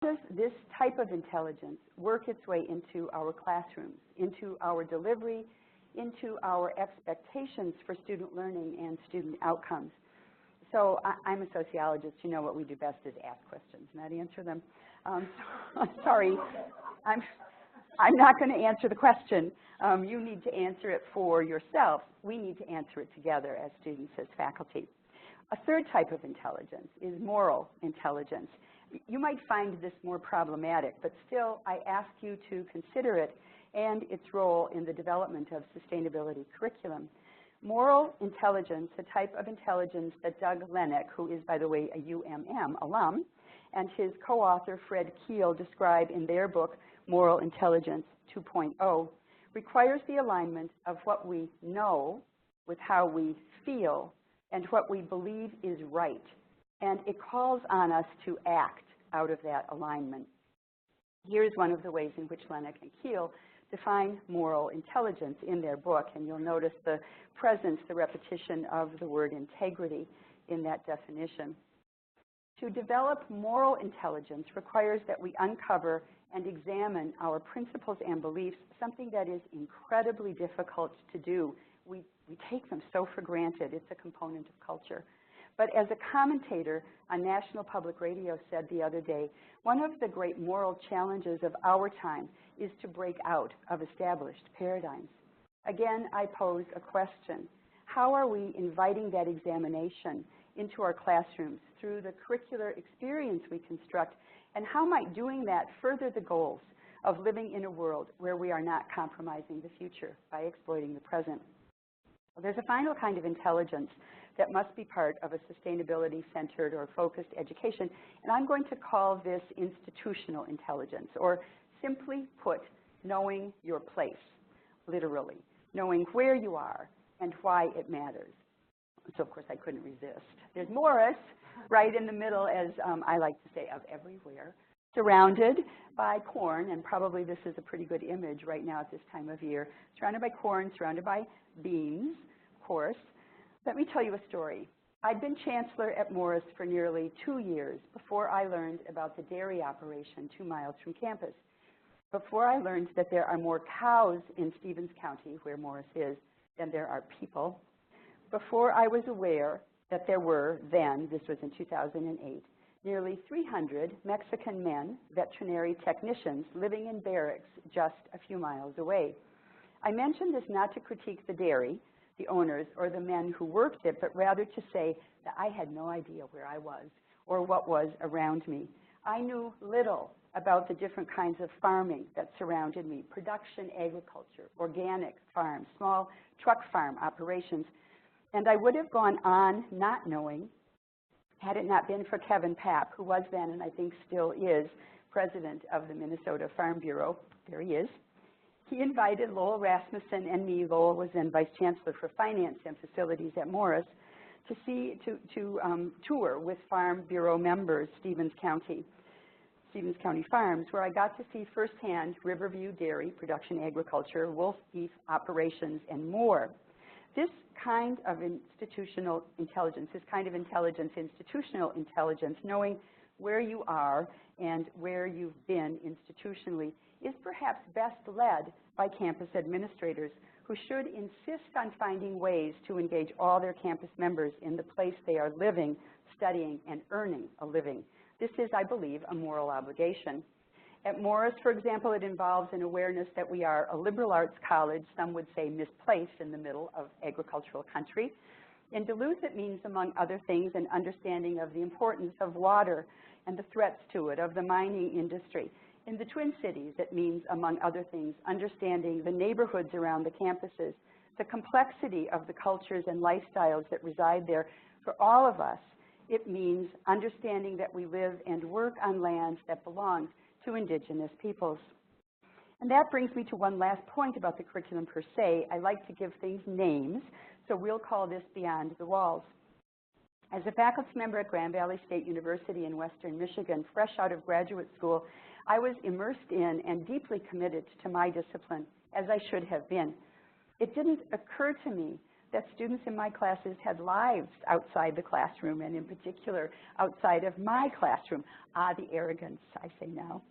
Does this type of intelligence work its way into our classrooms, into our delivery, into our expectations for student learning and student outcomes? So I'm a sociologist. You know what we do best is ask questions, not answer them. Sorry, I'm not going to answer the question. You need to answer it for yourself. We need to answer it together as students, as faculty. A third type of intelligence is moral intelligence. You might find this more problematic, but still I ask you to consider it and its role in the development of sustainability curriculum. Moral intelligence, a type of intelligence that Doug Lennox, who is, by the way, a UMM alum, and his co-author Fred Keel describe in their book, Moral Intelligence 2.0, requires the alignment of what we know with how we feel and what we believe is right. And it calls on us to act out of that alignment. Here's one of the ways in which Lennox and Keel define moral intelligence in their book, and you'll notice the presence, the repetition of the word integrity in that definition. To develop moral intelligence requires that we uncover and examine our principles and beliefs, something that is incredibly difficult to do. We take them so for granted. It's a component of culture. But as a commentator on National Public Radio said the other day, one of the great moral challenges of our time is to break out of established paradigms. Again, I pose a question. How are we inviting that examination into our classrooms through the curricular experience we construct, and how might doing that further the goals of living in a world where we are not compromising the future by exploiting the present? Well, there's a final kind of intelligence that must be part of a sustainability-centered or focused education, and I'm going to call this institutional intelligence, or simply put, knowing your place, literally, knowing where you are and why it matters. So, of course, I couldn't resist. There's Morris right in the middle, as I like to say, of everywhere, surrounded by corn, and probably this is a pretty good image right now at this time of year, surrounded by corn, surrounded by beans, of course. Let me tell you a story. I'd been chancellor at Morris for nearly 2 years before I learned about the dairy operation 2 miles from campus, before I learned that there are more cows in Stevens County, where Morris is, than there are people, before I was aware that there were then, this was in 2008, nearly 300 Mexican men, veterinary technicians, living in barracks just a few miles away. I mention this not to critique the dairy, the owners, or the men who worked it, but rather to say that I had no idea where I was or what was around me. I knew little about the different kinds of farming that surrounded me, production agriculture, organic farms, small truck farm operations, and I would have gone on not knowing had it not been for Kevin Papp, who was then and I think still is president of the Minnesota Farm Bureau. There he is. He invited Lowell Rasmussen and me. Lowell was then vice chancellor for finance and facilities at Morris, to tour with Farm Bureau members, Stevens County Farms, where I got to see firsthand Riverview dairy, production agriculture, wolf beef operations, and more. This kind of institutional intelligence, institutional intelligence, knowing where you are and where you've been institutionally, is perhaps best led by campus administrators who should insist on finding ways to engage all their campus members in the place they are living, studying, and earning a living. This is, I believe, a moral obligation. At Morris, for example, it involves an awareness that we are a liberal arts college, some would say misplaced in the middle of agricultural country. In Duluth, it means, among other things, an understanding of the importance of water and the threats to it, of the mining industry. In the Twin Cities, it means, among other things, understanding the neighborhoods around the campuses, the complexity of the cultures and lifestyles that reside there. For all of us, it means understanding that we live and work on lands that belong to indigenous peoples. And that brings me to one last point about the curriculum per se. I like to give things names, so we'll call this Beyond the Walls. As a faculty member at Grand Valley State University in Western Michigan, fresh out of graduate school, I was immersed in and deeply committed to my discipline, as I should have been. It didn't occur to me that students in my classes had lives outside the classroom, and in particular, outside of my classroom. Ah, the arrogance, I say now.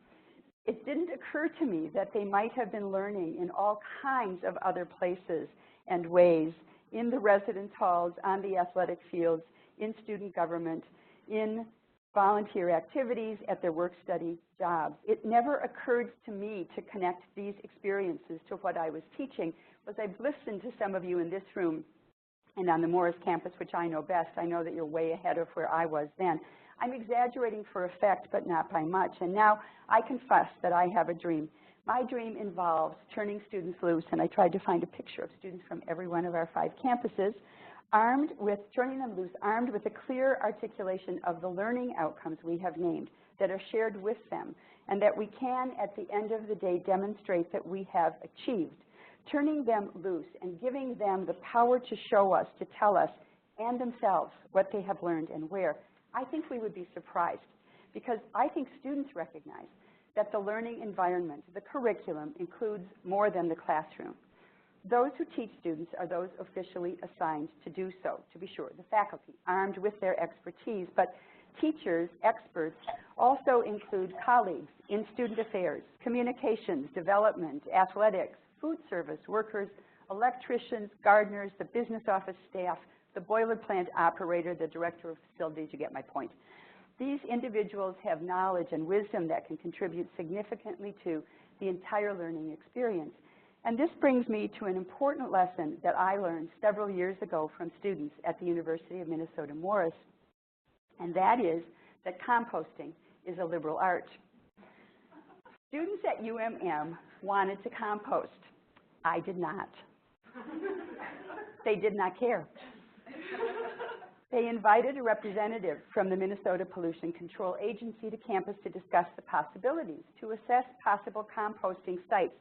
It didn't occur to me that they might have been learning in all kinds of other places and ways, in the residence halls, on the athletic fields, in student government, in volunteer activities, at their work-study jobs. It never occurred to me to connect these experiences to what I was teaching, because I've listened to some of you in this room and on the Morris campus, which I know best. I know that you're way ahead of where I was then. I'm exaggerating for effect, but not by much. And now I confess that I have a dream. My dream involves turning students loose, and I tried to find a picture of students from every one of our 5 campuses, turning them loose, armed with a clear articulation of the learning outcomes we have named that are shared with them, and that we can, at the end of the day, demonstrate that we have achieved. Turning them loose and giving them the power to show us, to tell us, and themselves what they have learned and where. I think we would be surprised, because I think students recognize that the learning environment, the curriculum, includes more than the classroom. Those who teach students are those officially assigned to do so, to be sure, the faculty, armed with their expertise. But teachers, experts, also include colleagues in student affairs, communications, development, athletics, food service workers, electricians, gardeners, the business office staff, the boiler plant operator, the director of facilities. You get my point. These individuals have knowledge and wisdom that can contribute significantly to the entire learning experience. And this brings me to an important lesson that I learned several years ago from students at the University of Minnesota Morris, and that is that composting is a liberal art. Students at UMM wanted to compost. I did not. They did not care. They invited a representative from the Minnesota Pollution Control Agency to campus to discuss the possibilities, to assess possible composting sites.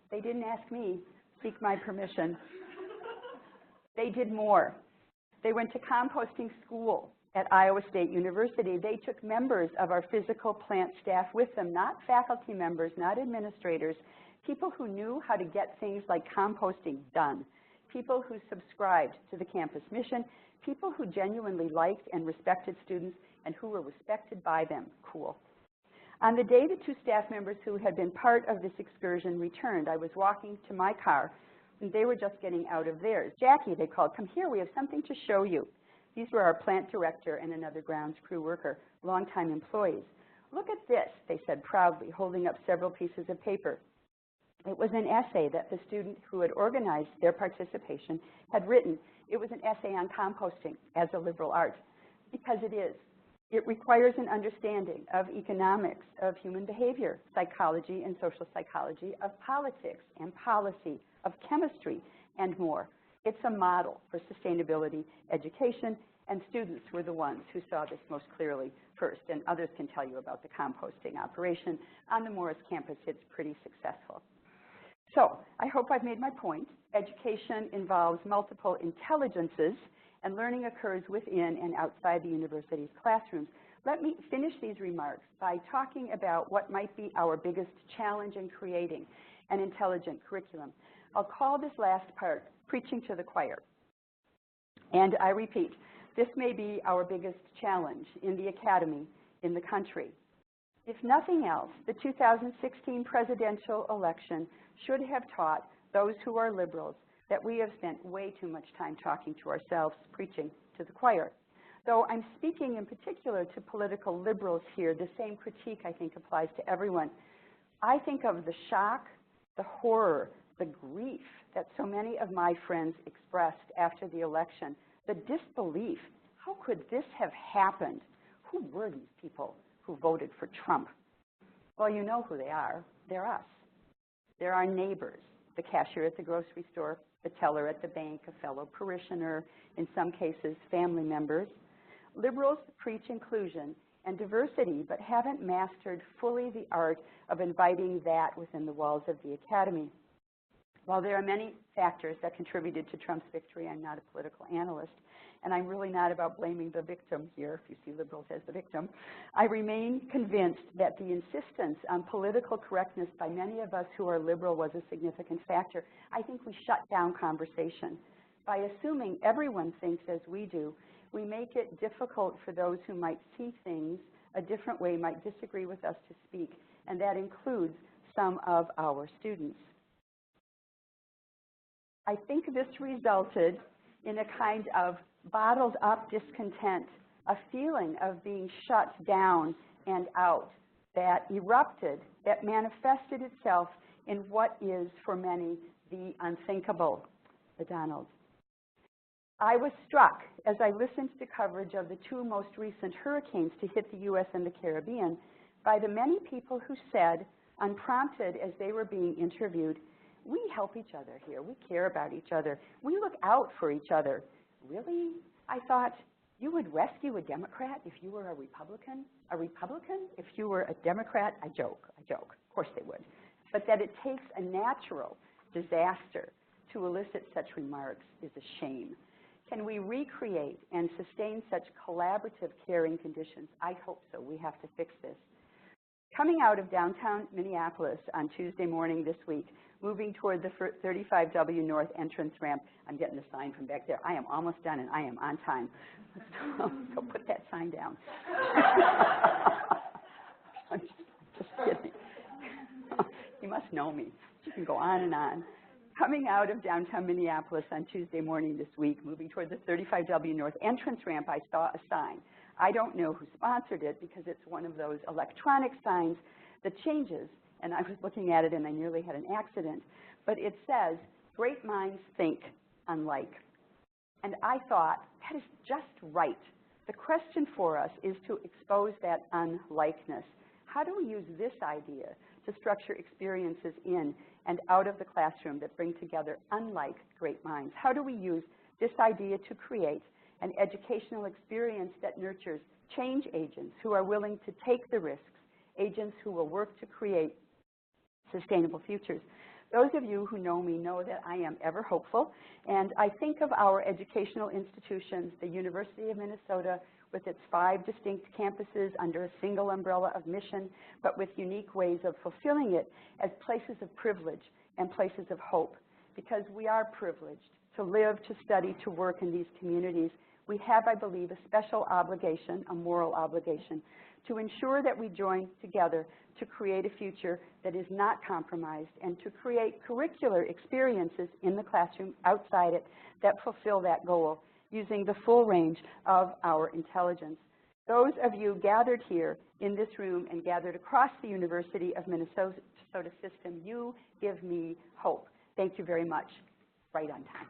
They didn't ask me, seek my permission. They did more. They went to composting school at Iowa State University. They took members of our physical plant staff with them, not faculty members, not administrators, people who knew how to get things like composting done, people who subscribed to the campus mission, people who genuinely liked and respected students and who were respected by them. Cool. On the day the 2 staff members who had been part of this excursion returned, I was walking to my car, and they were just getting out of theirs. Jackie, they called, come here, we have something to show you. These were our plant director and another grounds crew worker, longtime employees. Look at this, they said proudly, holding up several pieces of paper. It was an essay that the student who had organized their participation had written. It was an essay on composting as a liberal art, because it is. It requires an understanding of economics, of human behavior, psychology and social psychology, of politics and policy, of chemistry, and more. It's a model for sustainability education, and students were the ones who saw this most clearly first, and others can tell you about the composting operation. On the Morris campus, it's pretty successful. So I hope I've made my point. Education involves multiple intelligences, and learning occurs within and outside the university's classrooms. Let me finish these remarks by talking about what might be our biggest challenge in creating an intelligent curriculum. I'll call this last part preaching to the choir. And I repeat, this may be our biggest challenge in the academy, in the country. If nothing else, the 2016 presidential election should have taught those who are liberals that we have spent way too much time talking to ourselves, preaching to the choir. Though I'm speaking in particular to political liberals here, the same critique, I think, applies to everyone. I think of the shock, the horror, the grief that so many of my friends expressed after the election, the disbelief. How could this have happened? Who were these people who voted for Trump? Well, you know who they are. They're us. They're our neighbors, the cashier at the grocery store, the teller at the bank, a fellow parishioner, in some cases, family members. Liberals preach inclusion and diversity, but haven't mastered fully the art of inviting that within the walls of the academy. While there are many factors that contributed to Trump's victory, I'm not a political analyst, and I'm really not about blaming the victim here, if you see liberals as the victim. I remain convinced that the insistence on political correctness by many of us who are liberal was a significant factor. I think we shut down conversation. By assuming everyone thinks as we do, we make it difficult for those who might see things a different way, might disagree with us, to speak, and that includes some of our students. I think this resulted in a kind of bottled up discontent, a feeling of being shut down and out that erupted, that manifested itself in what is, for many, the unthinkable. The Donald. I was struck as I listened to coverage of the two most recent hurricanes to hit the U.S. and the Caribbean by the many people who said, unprompted as they were being interviewed, we help each other here. We care about each other. We look out for each other. Really? I thought, you would rescue a Democrat if you were a Republican? A Republican if you were a Democrat? I joke. Of course they would. But that it takes a natural disaster to elicit such remarks is a shame. Can we recreate and sustain such collaborative, caring conditions? I hope so. We have to fix this. Coming out of downtown Minneapolis on Tuesday morning this week, moving toward the 35W North entrance ramp, I'm getting the sign from back there. I am almost done, and I am on time. So put that sign down. I'm just kidding. You must know me. You can go on and on. Coming out of downtown Minneapolis on Tuesday morning this week, moving toward the 35W North entrance ramp, I saw a sign. I don't know who sponsored it because it's one of those electronic signs that changes, and I was looking at it and I nearly had an accident, but it says, great minds think unlike. And I thought, that is just right. The question for us is to expose that unlikeness. How do we use this idea to structure experiences in and out of the classroom that bring together unlike great minds? How do we use this idea to create an educational experience that nurtures change agents who are willing to take the risks, agents who will work to create sustainable futures? Those of you who know me know that I am ever hopeful, and I think of our educational institutions, the University of Minnesota, with its 5 distinct campuses under a single umbrella of mission, but with unique ways of fulfilling it, as places of privilege and places of hope. Because we are privileged to live, to study, to work in these communities, we have, I believe, a special obligation, a moral obligation, to ensure that we join together to create a future that is not compromised and to create curricular experiences in the classroom, outside it, that fulfill that goal, using the full range of our intelligence. Those of you gathered here in this room and gathered across the University of Minnesota system, you give me hope. Thank you very much. Right on time.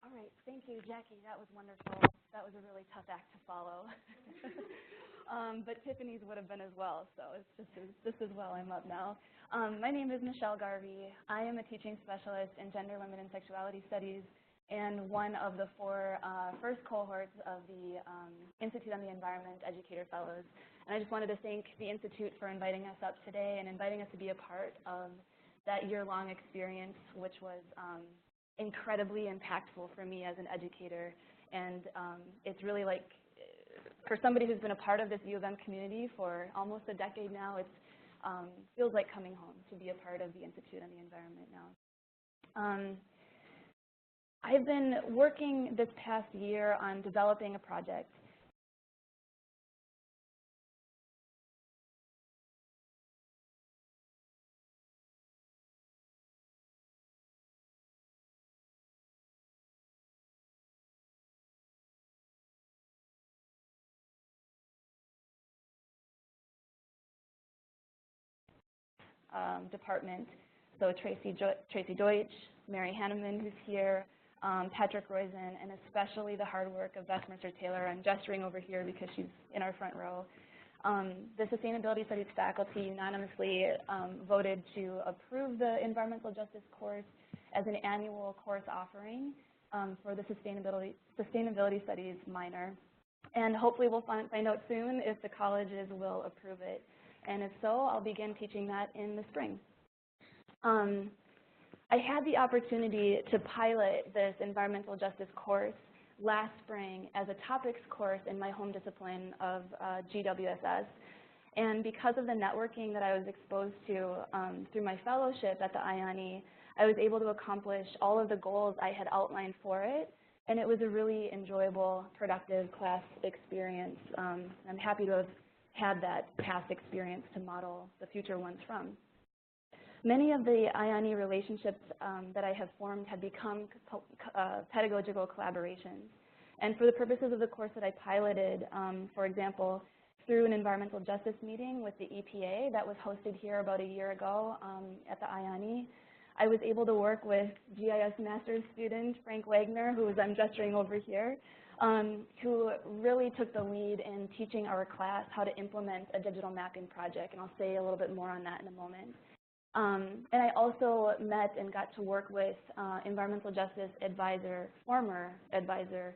All right, thank you, Jackie. That was wonderful. That was a really tough act to follow. But Tiffany's would have been as well, so it's just as well I'm up now. My name is Michelle Garvey. I am a teaching specialist in gender, women, and sexuality studies, and one of the 4 first cohorts of the Institute on the Environment Educator Fellows. And I just wanted to thank the Institute for inviting us up today and inviting us to be a part of that year-long experience, which was incredibly impactful for me as an educator. And it's really like, for somebody who's been a part of this U of M community for almost a decade now, it feels like coming home to be a part of the Institute on the Environment now. I've been working this past year on developing a project department. So Tracy Deutsch, Mary Hanneman, who's here, Patrick Roizen, and especially the hard work of Beth Mercer-Taylor. I'm gesturing over here because she's in our front row. The Sustainability Studies faculty unanimously voted to approve the Environmental Justice course as an annual course offering for the Sustainability Studies minor. And hopefully we'll find out soon if the colleges will approve it. And if so, I'll begin teaching that in the spring. I had the opportunity to pilot this environmental justice course last spring as a topics course in my home discipline of GWSS. And because of the networking that I was exposed to through my fellowship at the IANI, I was able to accomplish all of the goals I had outlined for it. And it was a really enjoyable, productive class experience. I'm happy to have had that past experience to model the future ones from. Many of the IANI relationships that I have formed have become pedagogical collaborations. And for the purposes of the course that I piloted, for example, through an environmental justice meeting with the EPA that was hosted here about a year ago at the IANI, I was able to work with GIS master's student Frank Wagner, who I'm gesturing over here, who really took the lead in teaching our class how to implement a digital mapping project, and I'll say a little bit more on that in a moment. And I also met and got to work with environmental justice advisor, former advisor,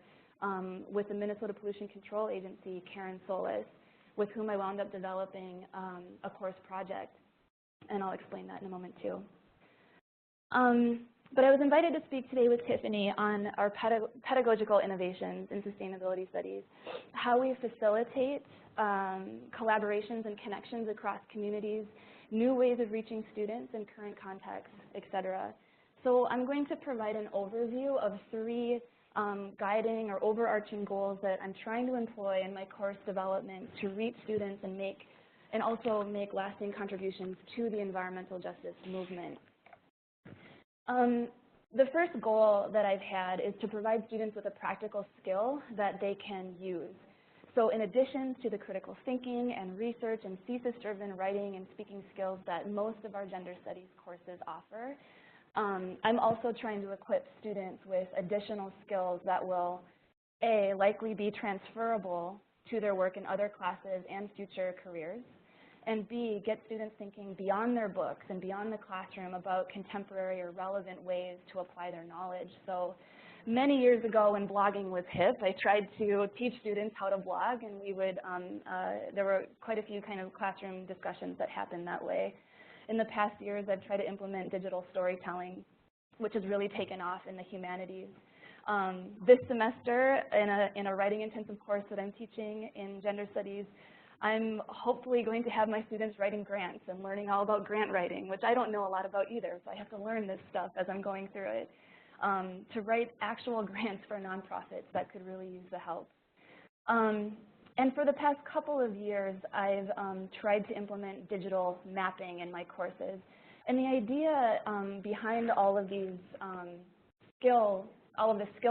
with the Minnesota Pollution Control Agency, Karen Solis, with whom I wound up developing a course project, and I'll explain that in a moment too. But I was invited to speak today with Tiffany on our pedagogical innovations in sustainability studies, how we facilitate collaborations and connections across communities, new ways of reaching students in current contexts, et cetera. So I'm going to provide an overview of three guiding or overarching goals that I'm trying to employ in my course development to reach students and also make lasting contributions to the environmental justice movement. The first goal that I've had is to provide students with a practical skill that they can use. So in addition to the critical thinking and research and thesis-driven writing and speaking skills that most of our gender studies courses offer, I'm also trying to equip students with additional skills that will, A, likely be transferable to their work in other classes and future careers, and B, get students thinking beyond their books and beyond the classroom about contemporary or relevant ways to apply their knowledge. So many years ago when blogging was hip, I tried to teach students how to blog, and we would, there were quite a few kind of classroom discussions that happened that way. In the past years, I've tried to implement digital storytelling, which has really taken off in the humanities. This semester, in a writing-intensive course that I'm teaching in gender studies, I'm hopefully going to have my students writing grants and learning all about grant writing, which I don't know a lot about either, so I have to learn this stuff as I'm going through it, to write actual grants for nonprofits that could really use the help. And for the past couple of years, I've tried to implement digital mapping in my courses. And the idea behind all of these skill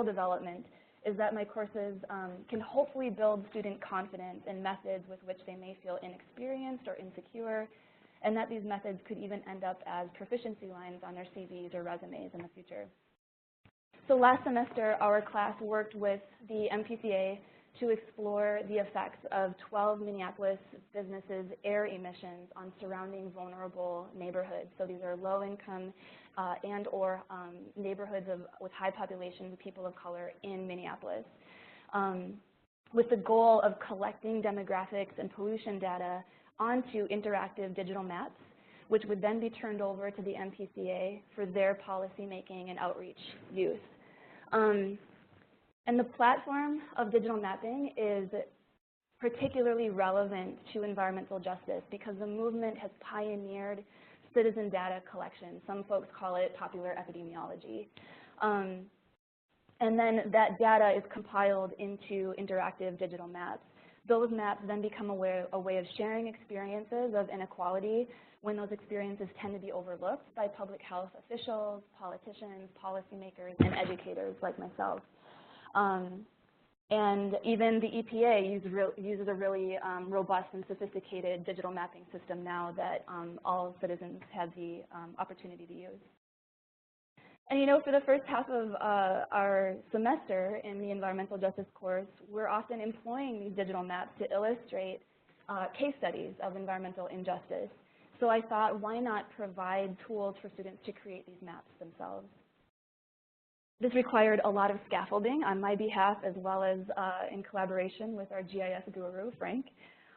development is that my courses can hopefully build student confidence in methods with which they may feel inexperienced or insecure, and that these methods could even end up as proficiency lines on their CVs or resumes in the future. So last semester, our class worked with the MPCA to explore the effects of 12 Minneapolis businesses' air emissions on surrounding vulnerable neighborhoods. So these are low-income and or neighborhoods with high populations of people of color in Minneapolis, with the goal of collecting demographics and pollution data onto interactive digital maps, which would then be turned over to the MPCA for their policymaking and outreach use. And the platform of digital mapping is particularly relevant to environmental justice because the movement has pioneered citizen data collection. Some folks call it popular epidemiology. And then that data is compiled into interactive digital maps. Those maps then become a way of sharing experiences of inequality when those experiences tend to be overlooked by public health officials, politicians, policymakers, and educators like myself. And even the EPA uses a really robust and sophisticated digital mapping system now that all citizens have the opportunity to use. And you know, for the first half of our semester in the environmental justice course, we're often employing these digital maps to illustrate case studies of environmental injustice. So I thought, why not provide tools for students to create these maps themselves? This required a lot of scaffolding on my behalf as well as in collaboration with our GIS guru, Frank.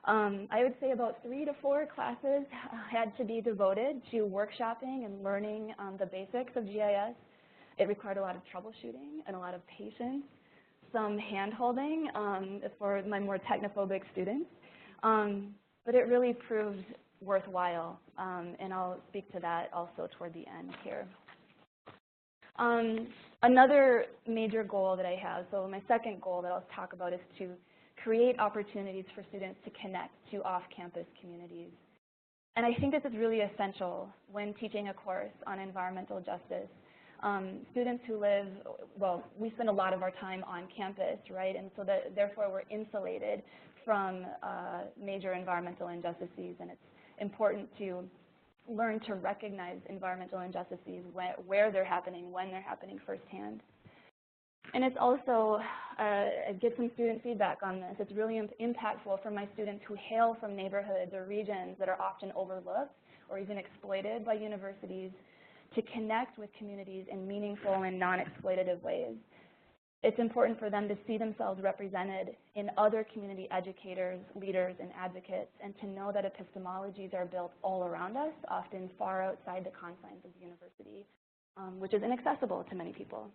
I would say about 3 to 4 classes had to be devoted to workshopping and learning the basics of GIS. It required a lot of troubleshooting and a lot of patience, some hand-holding for my more technophobic students. But it really proved worthwhile, and I'll speak to that also toward the end here. Another major goal that I have, so my second goal that I'll talk about, is to create opportunities for students to connect to off-campus communities. And I think this is really essential when teaching a course on environmental justice. Students who live, well, we spend a lot of our time on campus, right? And so therefore we're insulated from major environmental injustices, and it's important to learn to recognize environmental injustices where they're happening, when they're happening firsthand. And it's also, get some student feedback on this. It's really impactful for my students who hail from neighborhoods or regions that are often overlooked or even exploited by universities to connect with communities in meaningful and non-exploitative ways. It's important for them to see themselves represented in other community educators, leaders, and advocates, and to know that epistemologies are built all around us, often far outside the confines of the university, which is inaccessible to many people.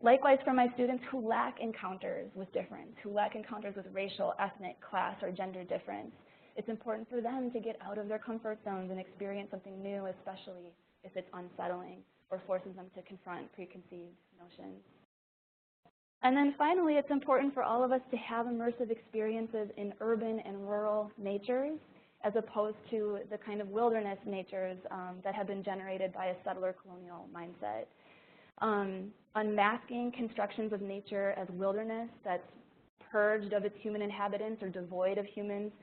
Likewise, for my students who lack encounters with difference, who lack encounters with racial, ethnic, class, or gender difference, it's important for them to get out of their comfort zones and experience something new, especially if it's unsettling or forces them to confront preconceived notions. And then finally, it's important for all of us to have immersive experiences in urban and rural natures, as opposed to the kind of wilderness natures that have been generated by a settler colonial mindset. Unmasking constructions of nature as wilderness that's purged of its human inhabitants or devoid of humans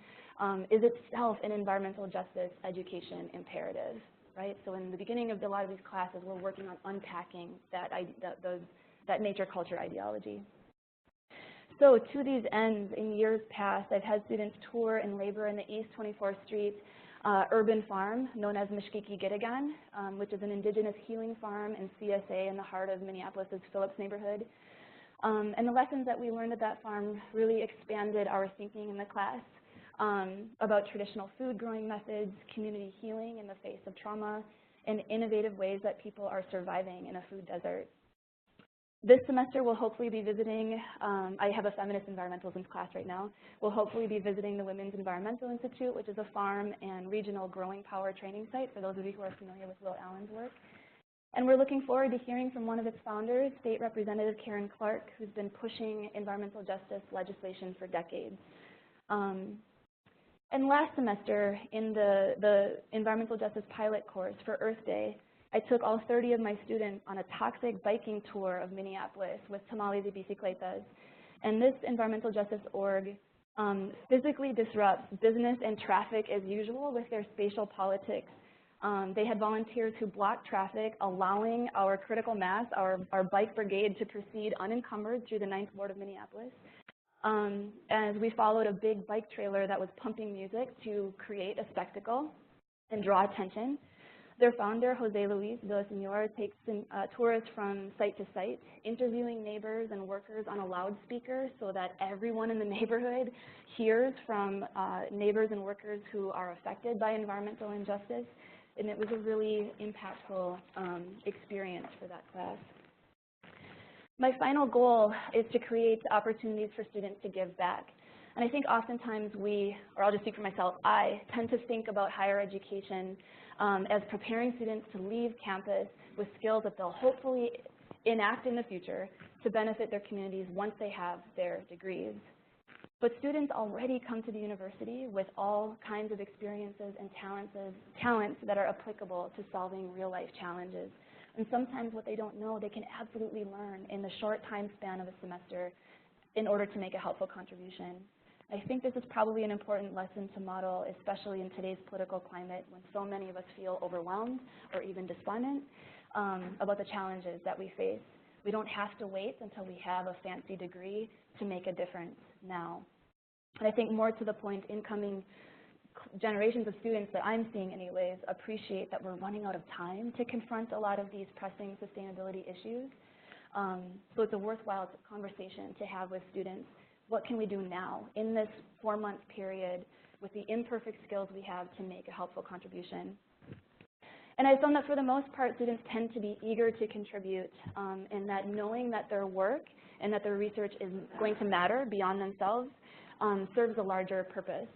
is itself an environmental justice education imperative, right? So in the beginning of a lot of these classes, we're working on unpacking that nature culture ideology. So to these ends, in years past, I've had students tour and labor in the East 24th Street urban farm known as Mishkiki Gitagan, which is an indigenous healing farm and CSA in the heart of Minneapolis's Phillips neighborhood. And the lessons that we learned at that farm really expanded our thinking in the class about traditional food growing methods, community healing in the face of trauma, and innovative ways that people are surviving in a food desert. This semester, we'll hopefully be visiting, I have a feminist environmentalism class right now. We'll hopefully be visiting the Women's Environmental Institute, which is a farm and regional growing power training site for those of you who are familiar with Will Allen's work. And we're looking forward to hearing from one of its founders, State Representative Karen Clark, who's been pushing environmental justice legislation for decades. And last semester, in the environmental justice pilot course for Earth Day, I took all 30 of my students on a toxic biking tour of Minneapolis with Tamales y Bicicletas. And this environmental justice org physically disrupts business and traffic as usual with their spatial politics. They had volunteers who blocked traffic, allowing our critical mass, our bike brigade, to proceed unencumbered through the 9th Ward of Minneapolis. As we followed a big bike trailer that was pumping music to create a spectacle and draw attention. Their founder, Jose Luis Villaseñor, takes tourists from site to site, interviewing neighbors and workers on a loudspeaker so that everyone in the neighborhood hears from neighbors and workers who are affected by environmental injustice. And it was a really impactful experience for that class. My final goal is to create opportunities for students to give back. And I think oftentimes we, or I'll just speak for myself, I tend to think about higher education as preparing students to leave campus with skills that they'll hopefully enact in the future to benefit their communities once they have their degrees. But students already come to the university with all kinds of experiences and talents that are applicable to solving real-life challenges. And sometimes what they don't know, they can absolutely learn in the short time span of a semester in order to make a helpful contribution. I think this is probably an important lesson to model, especially in today's political climate when so many of us feel overwhelmed or even despondent about the challenges that we face. We don't have to wait until we have a fancy degree to make a difference now. And I think more to the point, incoming generations of students that I'm seeing anyways appreciate that we're running out of time to confront a lot of these pressing sustainability issues. So it's a worthwhile conversation to have with students what can we do now in this 4-month period with the imperfect skills we have to make a helpful contribution. And I found that for the most part, students tend to be eager to contribute, and that knowing that their work and that their research is going to matter beyond themselves serves a larger purpose,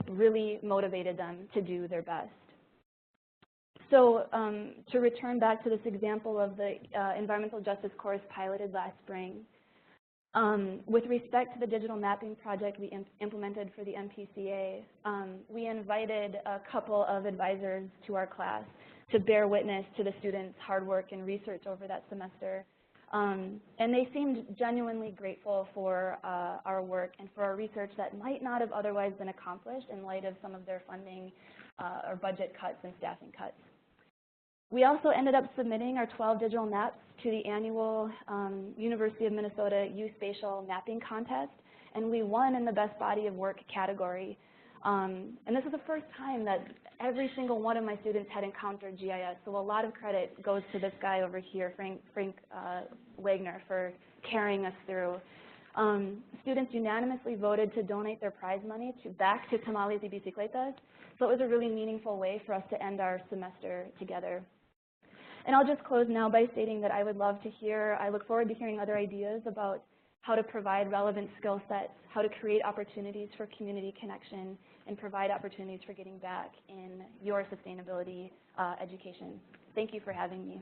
really motivated them to do their best. So to return back to this example of the environmental justice course piloted last spring, with respect to the digital mapping project we implemented for the MPCA, we invited a couple of advisors to our class to bear witness to the students' hard work and research over that semester. And they seemed genuinely grateful for our work and for our research that might not have otherwise been accomplished in light of some of their funding or budget cuts and staffing cuts. We also ended up submitting our 12 digital maps to the annual University of Minnesota U-Spatial Mapping Contest, and we won in the Best Body of Work category. And this is the first time that every single one of my students had encountered GIS, so a lot of credit goes to this guy over here, Frank Wagner, for carrying us through. Students unanimously voted to donate their prize money back to Tamales y Bicicletas, so it was a really meaningful way for us to end our semester together. And I'll just close now by stating that I would love to hear, I look forward to hearing other ideas about how to provide relevant skill sets, how to create opportunities for community connection, and provide opportunities for getting back in your sustainability education. Thank you for having me.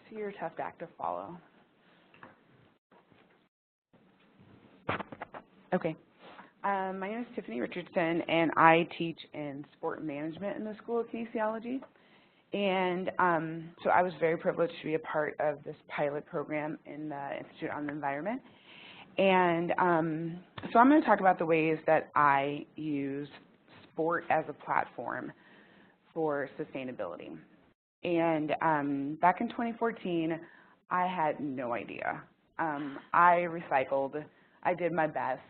So you're a tough act to follow. Okay. My name is Tiffany Richardson, and I teach in sport management in the School of Kinesiology. And so I was very privileged to be a part of this pilot program in the Institute on the Environment. And so I'm going to talk about the ways that I use sport as a platform for sustainability. And back in 2014, I had no idea. I recycled. I did my best,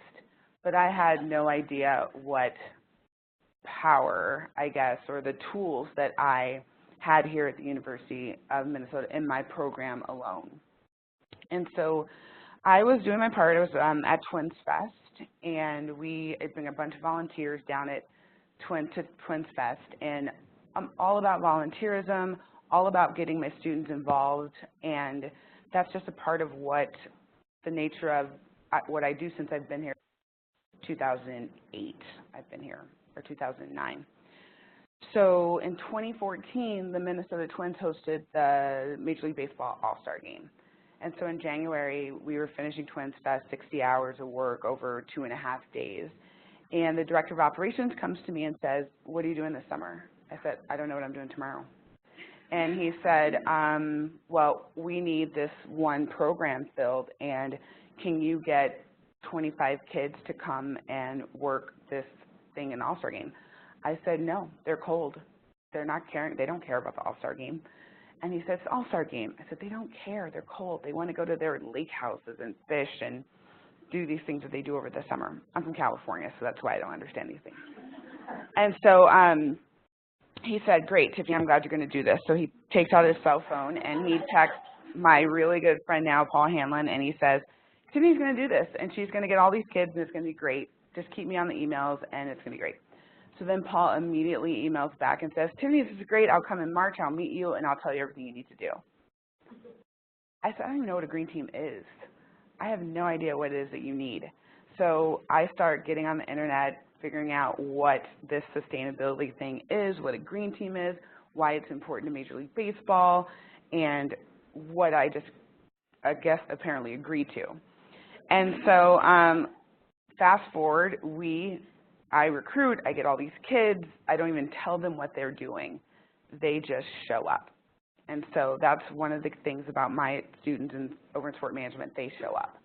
but I had no idea what power, I guess, or the tools that I had here at the University of Minnesota in my program alone. And so I was doing my part. I was at Twins Fest, and I bring a bunch of volunteers down at Twins Fest, and I'm all about volunteerism, all about getting my students involved, and that's just a part of what the nature of what I do since I've been here. 2008 I've been here, or 2009. So in 2014, the Minnesota Twins hosted the Major League Baseball All-Star Game. And so in January, we were finishing Twins Fest, 60 hours of work over 2.5 days. And the director of operations comes to me and says, "What are you doing this summer?" I said, "I don't know what I'm doing tomorrow." And he said, well, we need this one program filled, and can you get 25 kids to come and work this thing in the All-Star Game? I said, "No, they're cold. They're not caring. They don't care about the All-Star Game." And he said, "It's the All-Star Game." I said, "They don't care. They're cold. They want to go to their lake houses and fish and do these things that they do over the summer." I'm from California, so that's why I don't understand these things. And so he said, "Great, Tiffany, I'm glad you're going to do this." So he takes out his cell phone, and he texts my really good friend now, Paul Hanlon, and he says, "Tiffany's going to do this, and she's going to get all these kids, and it's going to be great. Just keep me on the emails, and it's going to be great." So then Paul immediately emails back and says, "Tiffany, this is great. I'll come in March. I'll meet you, and I'll tell you everything you need to do." I said, "I don't even know what a green team is. I have no idea what it is that you need." So I start getting on the internet, figuring out what this sustainability thing is, what a green team is, why it's important to Major League Baseball, and what I guess, apparently agreed to. And so fast forward, I recruit, I get all these kids, I don't even tell them what they're doing. They just show up. And so that's one of the things about my students over in sport management, they show up.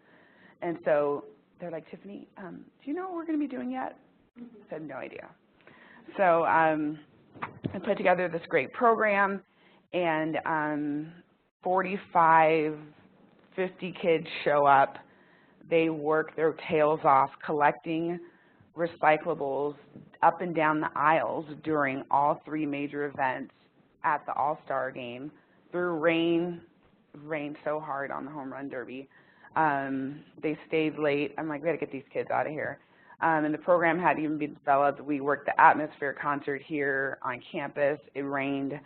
And so they're like, "Tiffany, do you know what we're going to be doing yet?" I said, "No idea." So I put together this great program, and 45, 50 kids show up. They work their tails off collecting recyclables up and down the aisles during all 3 major events at the All-Star game, through rain so hard on the home run derby. They stayed late. I'm like, we gotta get these kids out of here. And the program hadn't even been developed. We worked the Atmosphere concert here on campus. It rained.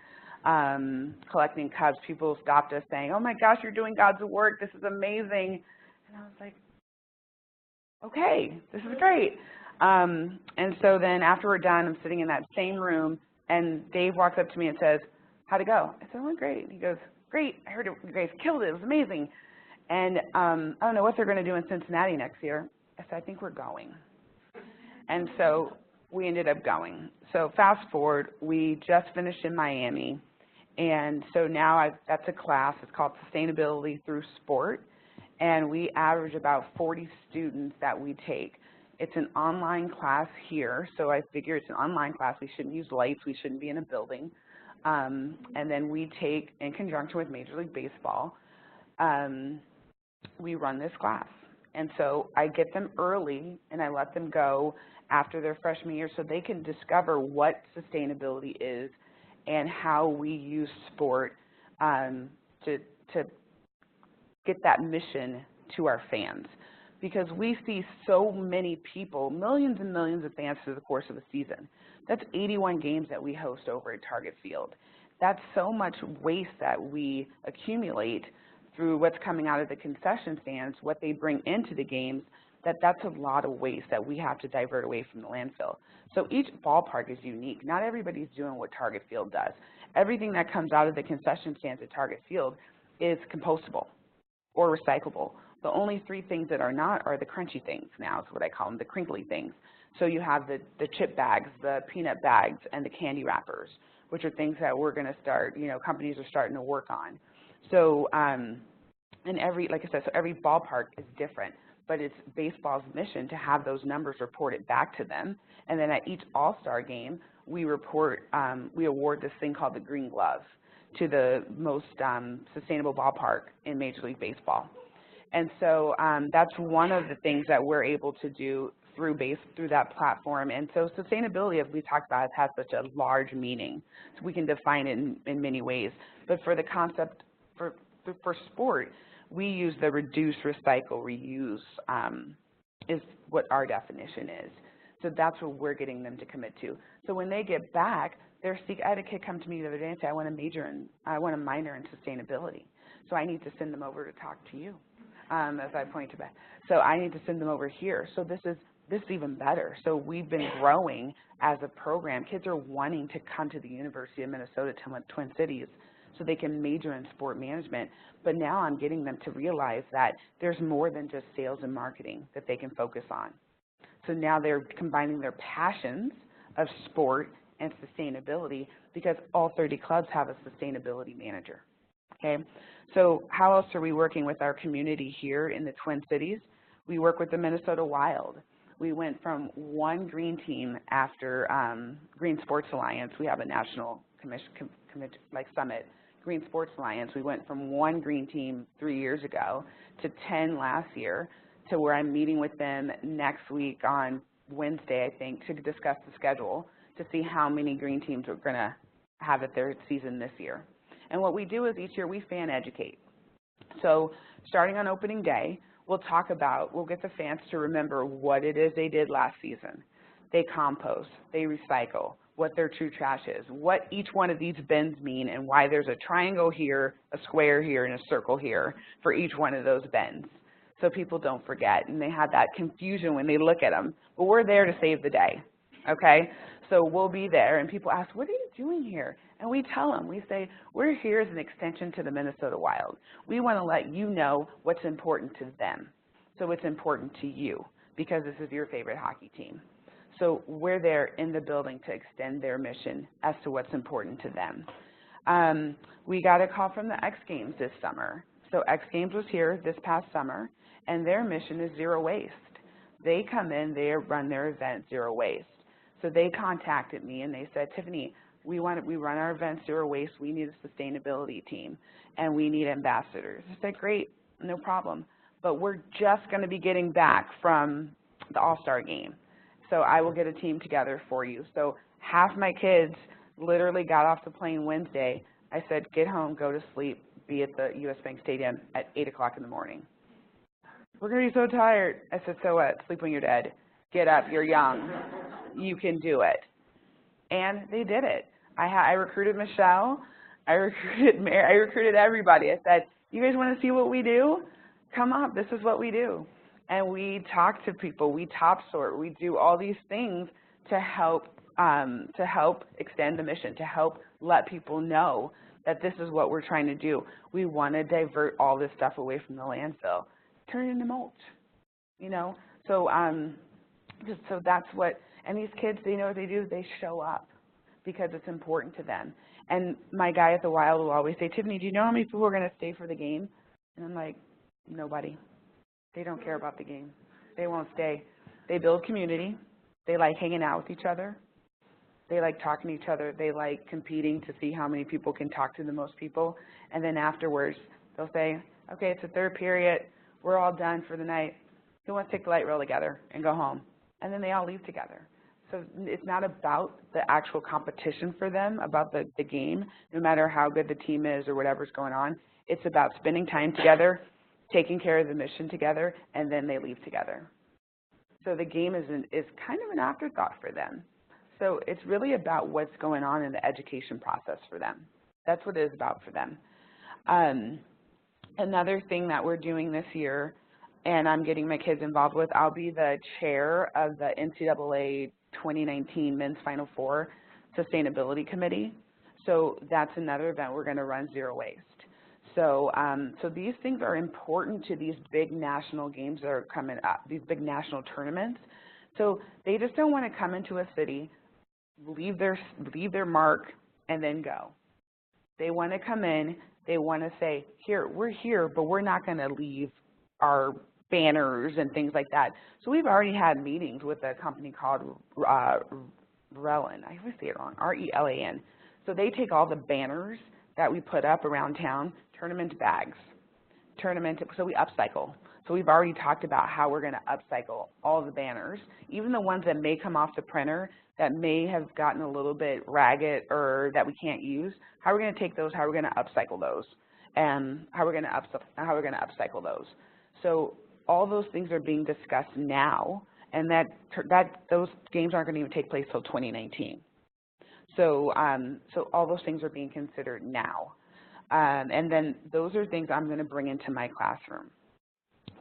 Collecting cups, people stopped us saying, oh my gosh, you're doing God's work, this is amazing. And I was like, okay, this is great. And so then after we're done, I'm sitting in that same room, and Dave walks up to me and says, how'd it go? I said, oh, great. And he goes, great, I heard you guys killed it, it was amazing. And I don't know what they're going to do in Cincinnati next year. I said, I think we're going. And so we ended up going. So fast forward, we just finished in Miami. And so now that's a class, it's called Sustainability Through Sport, and we average about 40 students that we take. It's an online class here, so I figure it's an online class. We shouldn't use lights, we shouldn't be in a building. And then we take, in conjunction with Major League Baseball, we run this class. And so I get them early, and I let them go after their freshman year so they can discover what sustainability is and how we use sport to get that mission to our fans. Because we see so many people, millions and millions of fans through the course of the season. That's 81 games that we host over at Target Field. That's so much waste that we accumulate through what's coming out of the concession stands, what they bring into the games, that's a lot of waste that we have to divert away from the landfill. So each ballpark is unique. Not everybody's doing what Target Field does. Everything that comes out of the concession stands at Target Field is compostable or recyclable. The only 3 things that are not are the crunchy things now, is what I call them, the crinkly things. So you have the chip bags, the peanut bags, and the candy wrappers, which are things that we're going to start, companies are starting to work on. So, and like I said, so every ballpark is different. But it's baseball's mission to have those numbers reported back to them. And then at each All-Star game, we award this thing called the Green Glove to the most sustainable ballpark in Major League Baseball. And so that's one of the things that we're able to do through that platform. And so sustainability, as we talked about, has such a large meaning. So we can define it in many ways. But for the concept for sport, we use the reduce, recycle, reuse is what our definition is. So that's what we're getting them to commit to. So when they get back, I had a kid come to me the other day and say, I want a minor in sustainability. So I need to send them over to talk to you, as I point to back. So I need to send them over here. So this is even better. So we've been growing as a program. Kids are wanting to come to the University of Minnesota Twin Cities so they can major in sport management. But now I'm getting them to realize that there's more than just sales and marketing that they can focus on. So now they're combining their passions of sport and sustainability because all 30 clubs have a sustainability manager. Okay, so how else are we working with our community here in the Twin Cities? We work with the Minnesota Wild. We went from one green team after Green Sports Alliance. We have a national summit, Green Sports Alliance. We went from one green team 3 years ago to 10 last year, to where I'm meeting with them next week on Wednesday, I think, to discuss the schedule to see how many green teams we're going to have at their season this year. And what we do is each year we fan educate. So starting on opening day, we'll get the fans to remember what it is they did last season. They compost, they recycle, what their true trash is, what each one of these bins mean, and why there's a triangle here, a square here, and a circle here for each one of those bins, so people don't forget, and they have that confusion when they look at them. But we're there to save the day, okay? So we'll be there, and people ask, what are you doing here? And we tell them, we say, we're here as an extension to the Minnesota Wild. We want to let you know what's important to them. So it's important to you because this is your favorite hockey team. So we're there in the building to extend their mission as to what's important to them. We got a call from the X Games this summer. So X Games was here this past summer, and their mission is zero waste. They come in, they run their event zero waste. So they contacted me and they said, Tiffany, we run our event zero waste, we need a sustainability team, and we need ambassadors. I said, great, no problem. but we're just going to be getting back from the All-Star game. So I will get a team together for you. So half my kids literally got off the plane Wednesday. I said, get home, go to sleep, be at the U.S. Bank Stadium at 8 o'clock in the morning. We're going to be so tired. I said, so what? Sleep when you're dead. Get up, you're young. You can do it. And they did it. I recruited Michelle. I recruited Mary. I recruited everybody. I said, you guys want to see what we do? Come up. This is what we do. And we talk to people. We top sort. We do all these things to help extend the mission, to help let people know that this is what we're trying to do. We want to divert all this stuff away from the landfill, turn it into mulch, you know. So so that's what. And these kids, they know what they do. They show up because it's important to them. And my guy at the Wild will always say, Tiffany, do you know how many people are going to stay for the game? And I'm like, nobody. They don't care about the game. They won't stay. They build community. They like hanging out with each other. They like talking to each other. They like competing to see how many people can talk to the most people. And then afterwards, they'll say, okay, it's the third period. We're all done for the night. Who wants to take the light rail together and go home? And then they all leave together. So it's not about the actual competition for them, about the game, no matter how good the team is or whatever's going on. It's about spending time together, taking care of the mission together, and then they leave together. So the game is kind of an afterthought for them. So it's really about what's going on in the education process for them. That's what it is about for them. Another thing that we're doing this year, and I'm getting my kids involved with, I'll be the chair of the NCAA 2019 Men's Final Four Sustainability Committee. So that's another event we're going to run, Zero Waste. So, so these things are important to these big national games that are coming up, these big national tournaments. So they just don't want to come into a city, leave their mark, and then go. They want to come in, they want to say, here, we're here, but we're not going to leave our banners and things like that. So we've already had meetings with a company called Relan. I always say it wrong, R-E-L-A-N. So they take all the banners that we put up around town, turn them into bags, so we upcycle. So we've already talked about how we're going to upcycle all the banners, even the ones that may come off the printer that may have gotten a little bit ragged or that we can't use. How we're going to take those, how we're going to upcycle those, and how we're going to upcycle those. So all those things are being discussed now, and those games aren't going to even take place till 2019. So, so all those things are being considered now. And then those are things I'm going to bring into my classroom.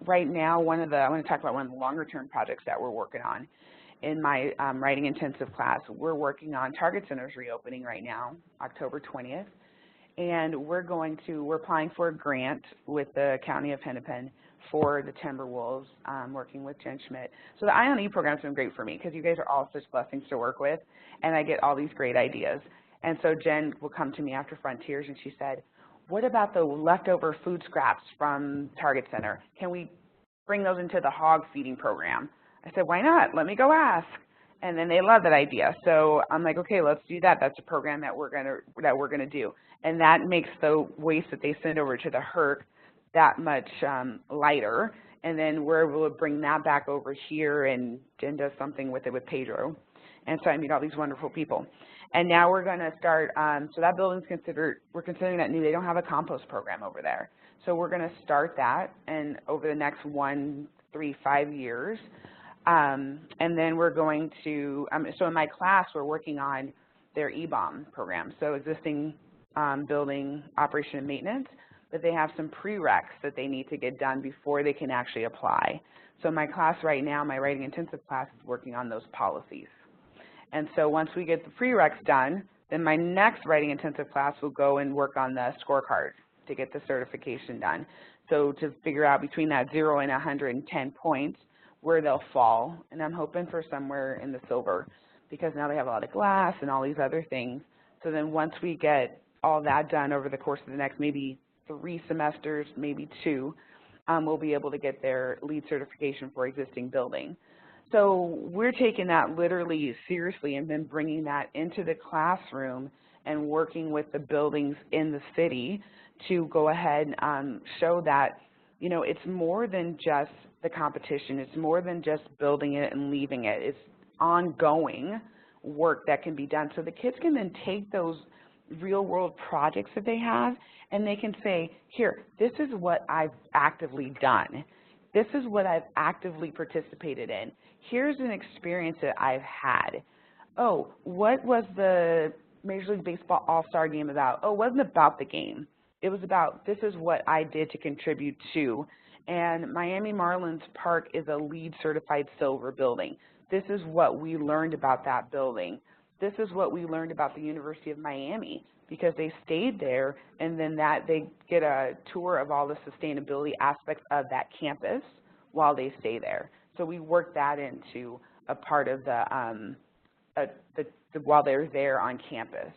Right now, I want to talk about one of the longer-term projects that we're working on. In my writing intensive class, we're working on Target Center's reopening right now, October 20th. And we're applying for a grant with the County of Hennepin for the Timberwolves, working with Jen Schmidt. So the I&E program's been great for me because you guys are all such blessings to work with, and I get all these great ideas. And so Jen will come to me after Frontiers, and she said, what about the leftover food scraps from Target Center? Can we bring those into the hog feeding program? I said, why not? Let me go ask. And then they love that idea. So I'm like, okay, let's do that. That's a program that we're gonna do. And that makes the waste that they send over to the HERC that much lighter. And then we're able to bring that back over here, and Jen does something with it with Pedro. And so I meet all these wonderful people. And now we're going to start, so that building's we're considering that new. They don't have a compost program over there. So we're going to start that, and over the next 1, 3, 5 years. And then we're going to, so in my class, we're working on their EBOM program, so existing building operation and maintenance, but they have some prereqs that they need to get done before they can actually apply. So my class right now, my writing intensive class, is working on those policies. And so once we get the prereqs done, then my next writing intensive class will go and work on the scorecard to get the certification done. So to figure out between that 0 and 110 points where they'll fall. And I'm hoping for somewhere in the silver, because now they have a lot of glass and all these other things. So then once we get all that done over the course of the next maybe 3 semesters, maybe 2, we'll be able to get their LEED certification for existing building. So we're taking that literally seriously and then bringing that into the classroom and working with the buildings in the city to go ahead and show that you know, it's more than just the competition. It's more than just building it and leaving it. It's ongoing work that can be done. So the kids can then take those real world projects that they have and they can say, here, this is what I've actively done. This is what I've actively participated in. Here's an experience that I've had. Oh, what was the Major League Baseball All-Star game about? Oh, it wasn't about the game. It was about, this is what I did to contribute to. And Miami Marlins Park is a LEED certified silver building. This is what we learned about that building. This is what we learned about the University of Miami, because they stayed there, and then they get a tour of all the sustainability aspects of that campus while they stay there. So we work that into a part of while they're there on campus.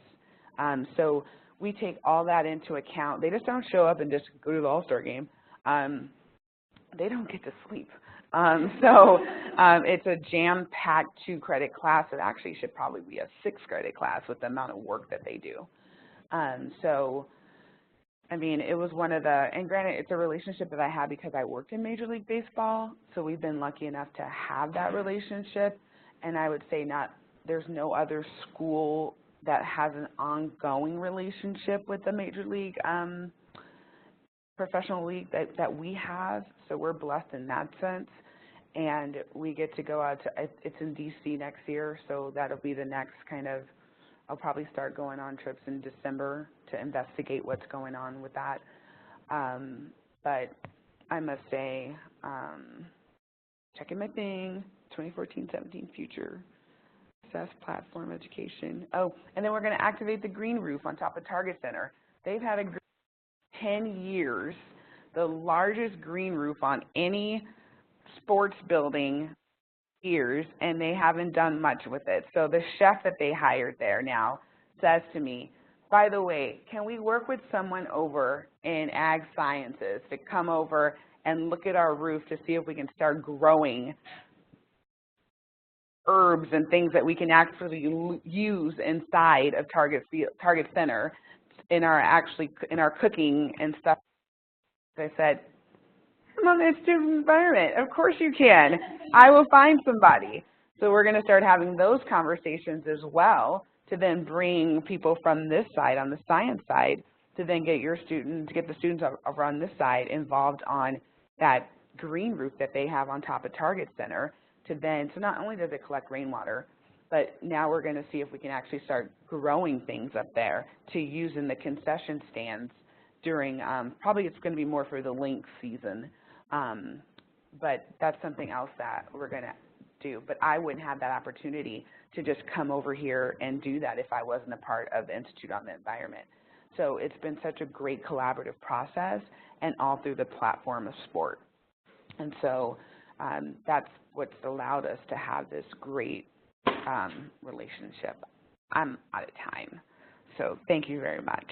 So we take all that into account. They just don't show up and just go to the All-Star game. They don't get to sleep. It's a jam-packed 2-credit class. It actually should probably be a 6-credit class with the amount of work that they do. I mean, it was one of the, and granted, it's a relationship that I had because I worked in Major League Baseball, so we've been lucky enough to have that relationship, and I would say there's no other school that has an ongoing relationship with the Major League professional league that we have, so we're blessed in that sense. And we get to go out to, it's in DC next year, so that'll be the next kind of, I'll probably start going on trips in December to investigate what's going on with that. But I must say, checking my thing, 2014-17 future, success platform education. Oh, and then we're going to activate the green roof on top of Target Center. They've had a 10 years, the largest green roof on any sports building years, and they haven't done much with it. So the chef that they hired there now says to me, by the way, can we work with someone over in ag sciences to come over and look at our roof to see if we can start growing herbs and things that we can actually use inside of Target Center in our cooking and stuff. I said, I'm on that student environment. Of course you can. I will find somebody. So we're going to start having those conversations as well to then bring people from this side, on the science side, to then get the students over on this side involved on that green roof that they have on top of Target Center. So not only does it collect rainwater, but now we're going to see if we can actually start growing things up there to use in the concession stands during, probably it's going to be more for the link season. But that's something else that we're going to do. But I wouldn't have that opportunity to just come over here and do that if I wasn't a part of the Institute on the Environment. So it's been such a great collaborative process, and all through the platform of sport. And so that's what's allowed us to have this great relationship. I'm out of time, so thank you very much.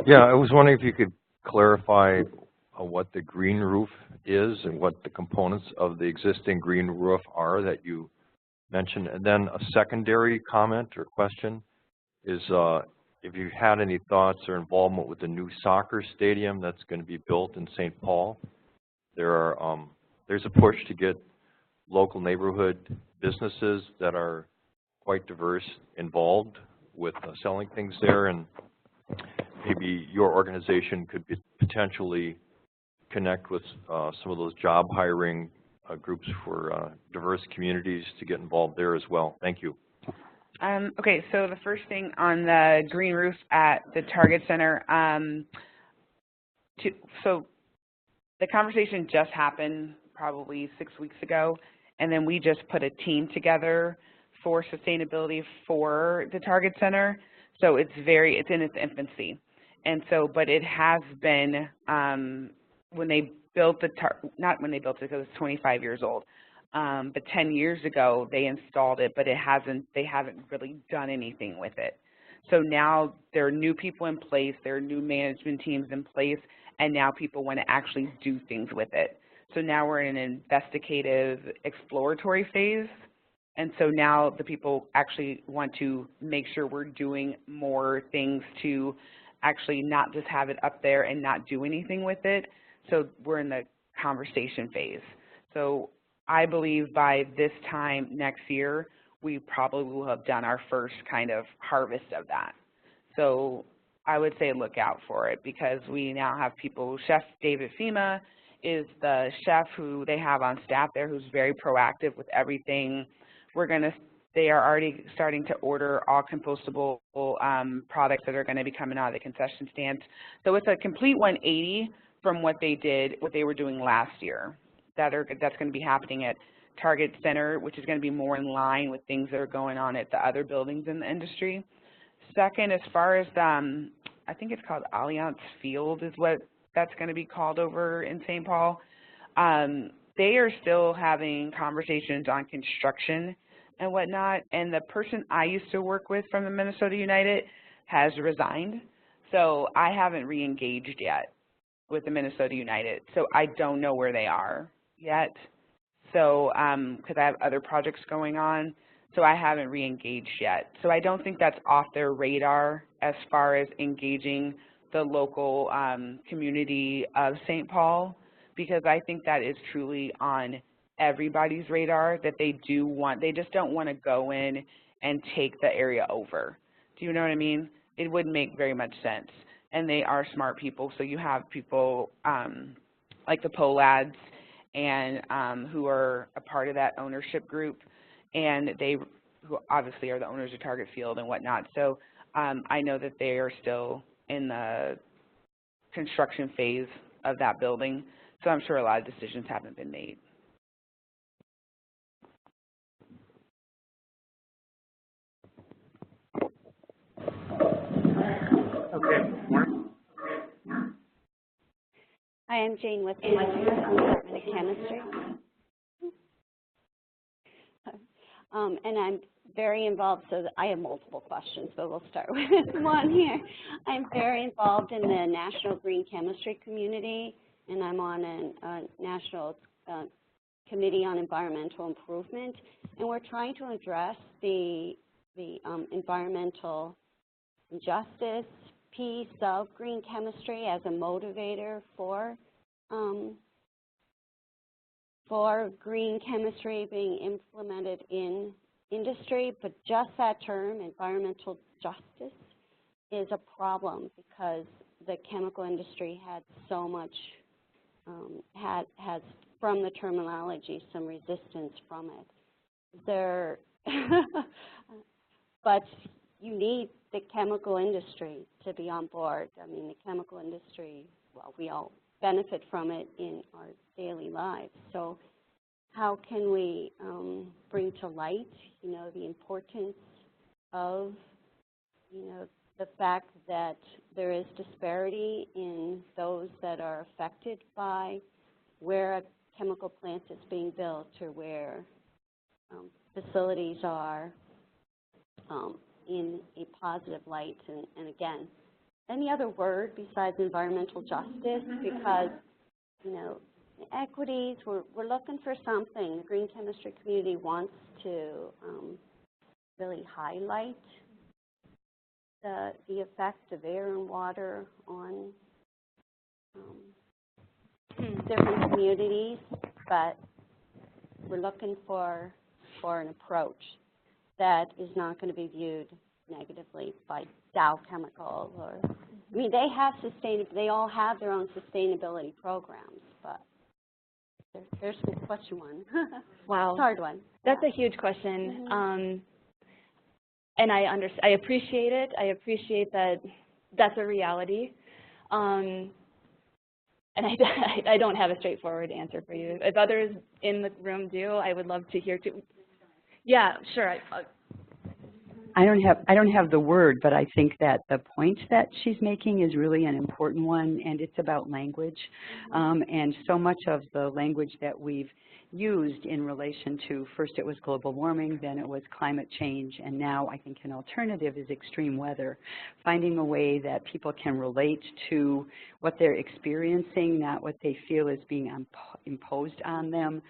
Yeah, I was wondering if you could clarify what the green roof is and what the components of the existing green roof are that you mentioned. And then a secondary comment or question is if you had any thoughts or involvement with the new soccer stadium that's going to be built in St. Paul. There's a push to get local neighborhood businesses that are quite diverse involved with selling things there, and maybe your organization could potentially connect with some of those job hiring groups for diverse communities to get involved there as well. Thank you. Okay, so the first thing on the green roof at the Target Center, so the conversation just happened probably 6 weeks ago, and then we just put a team together for sustainability for the Target Center. So it's in its infancy. And so, but it has been, when they built not when they built it because it's 25 years old, but 10 years ago they installed it, but they haven't really done anything with it. So now there are new people in place, there are new management teams in place, and now people want to actually do things with it. So now we're in an investigative, exploratory phase, and so now the people actually want to make sure we're doing more things to actually not just have it up there and not do anything with it. So we're in the conversation phase. So I believe by this time next year, we probably will have done our first kind of harvest of that. So I would say look out for it, because we now have people, Chef David Fema is the chef who they have on staff there who's very proactive with everything. They are already starting to order all compostable products that are going to be coming out of the concession stands. So it's a complete 180 from what they were doing last year. That's going to be happening at Target Center, which is going to be more in line with things that are going on at the other buildings in the industry. Second, as far as I think it's called Allianz Field is what that's going to be called over in St. Paul. They are still having conversations on construction and whatnot, and the person I used to work with from the Minnesota United has resigned, so I haven't re-engaged yet with the Minnesota United, so I don't know where they are yet. So, because I have other projects going on, so I haven't re-engaged yet. So I don't think that's off their radar as far as engaging the local community of St. Paul, because I think that is truly on everybody's radar, that they just don't want to go in and take the area over. Do you know what I mean? It wouldn't make very much sense. And they are smart people, so you have people like the Polads and who are a part of that ownership group, and who obviously are the owners of Target Field and whatnot. So I know that they are still in the construction phase of that building, so I'm sure a lot of decisions haven't been made. Okay, Warren. Hi, I'm Jane with the Department of Chemistry. And I'm very involved, so I have multiple questions, but we'll start with one here. I'm very involved in the National Green Chemistry community, and I'm on a national committee on environmental improvement, and we're trying to address the environmental injustice piece of green chemistry as a motivator for green chemistry being implemented in industry, but just that term, environmental justice, is a problem because the chemical industry had so much, has from the terminology some resistance from it. But you need the chemical industry to be on board. I mean, the chemical industry, well, we all benefit from it in our daily lives. So how can we bring to light, the importance of, the fact that there is disparity in those that are affected by where a chemical plant is being built or where facilities are in a positive light. And again, any other word besides environmental justice, because, equities, we're looking for something. The green chemistry community wants to really highlight the effect of air and water on different communities, but we're looking for an approach that is not going to be viewed negatively by Dow Chemical or, I mean, they all have their own sustainability programs, but there's question one. Wow. It's a hard one. That's a huge question. And I appreciate it. I appreciate that that's a reality. And I don't have a straightforward answer for you. If others in the room do, I would love to hear too. Yeah, sure. I don't have the word, but I think that the point that she's making is really an important one, and it's about language. And so much of the language that we've used in relation to, first it was global warming, then it was climate change, and now I think an alternative is extreme weather. Finding a way that people can relate to what they're experiencing, not what they feel is being imposed on them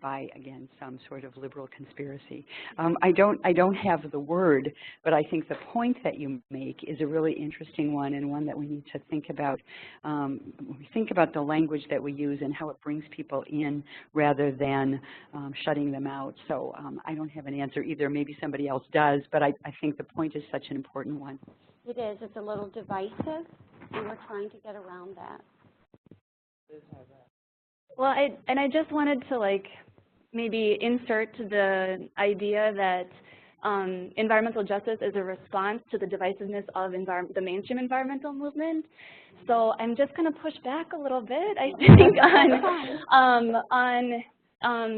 by, again, some sort of liberal conspiracy. I don't have the word, but I think the point that you make is a really interesting one, and one that we need to think about. We think about the language that we use and how it brings people in rather than shutting them out. So I don't have an answer either. Maybe somebody else does, but I think the point is such an important one. It is. It's a little divisive, and we're trying to get around that. Well, I just wanted to maybe insert the idea that environmental justice is a response to the divisiveness of the mainstream environmental movement. So I'm just going to push back a little bit, I think, on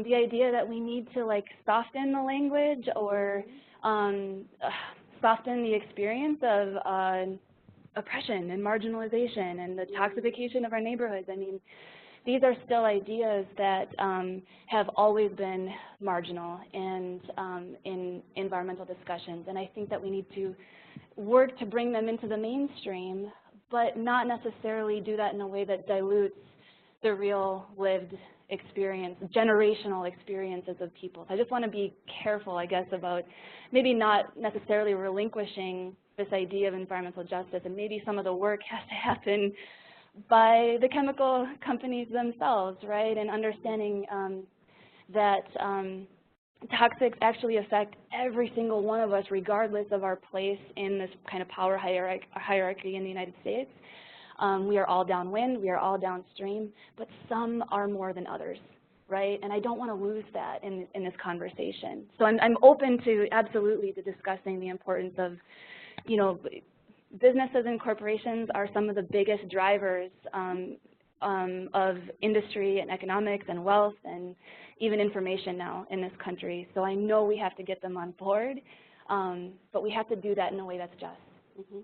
the idea that we need to soften the language or soften the experience of oppression and marginalization and the toxification of our neighborhoods. I mean, these are still ideas that have always been marginal and in environmental discussions, and I think that we need to work to bring them into the mainstream, but not necessarily do that in a way that dilutes the real lived experience, generational experiences of people. So I just want to be careful, I guess, about maybe not necessarily relinquishing this idea of environmental justice, and maybe some of the work has to happen by the chemical companies themselves, right? And understanding that toxics actually affect every single one of us, regardless of our place in this kind of power hierarchy in the United States. We are all downwind, we are all downstream, but some are more than others, right? And I don't want to lose that in this conversation. So I'm open to absolutely to discussing the importance of, you know, businesses and corporations are some of the biggest drivers of industry and economics and wealth and even information now in this country. So I know we have to get them on board, but we have to do that in a way that's just. Mm-hmm.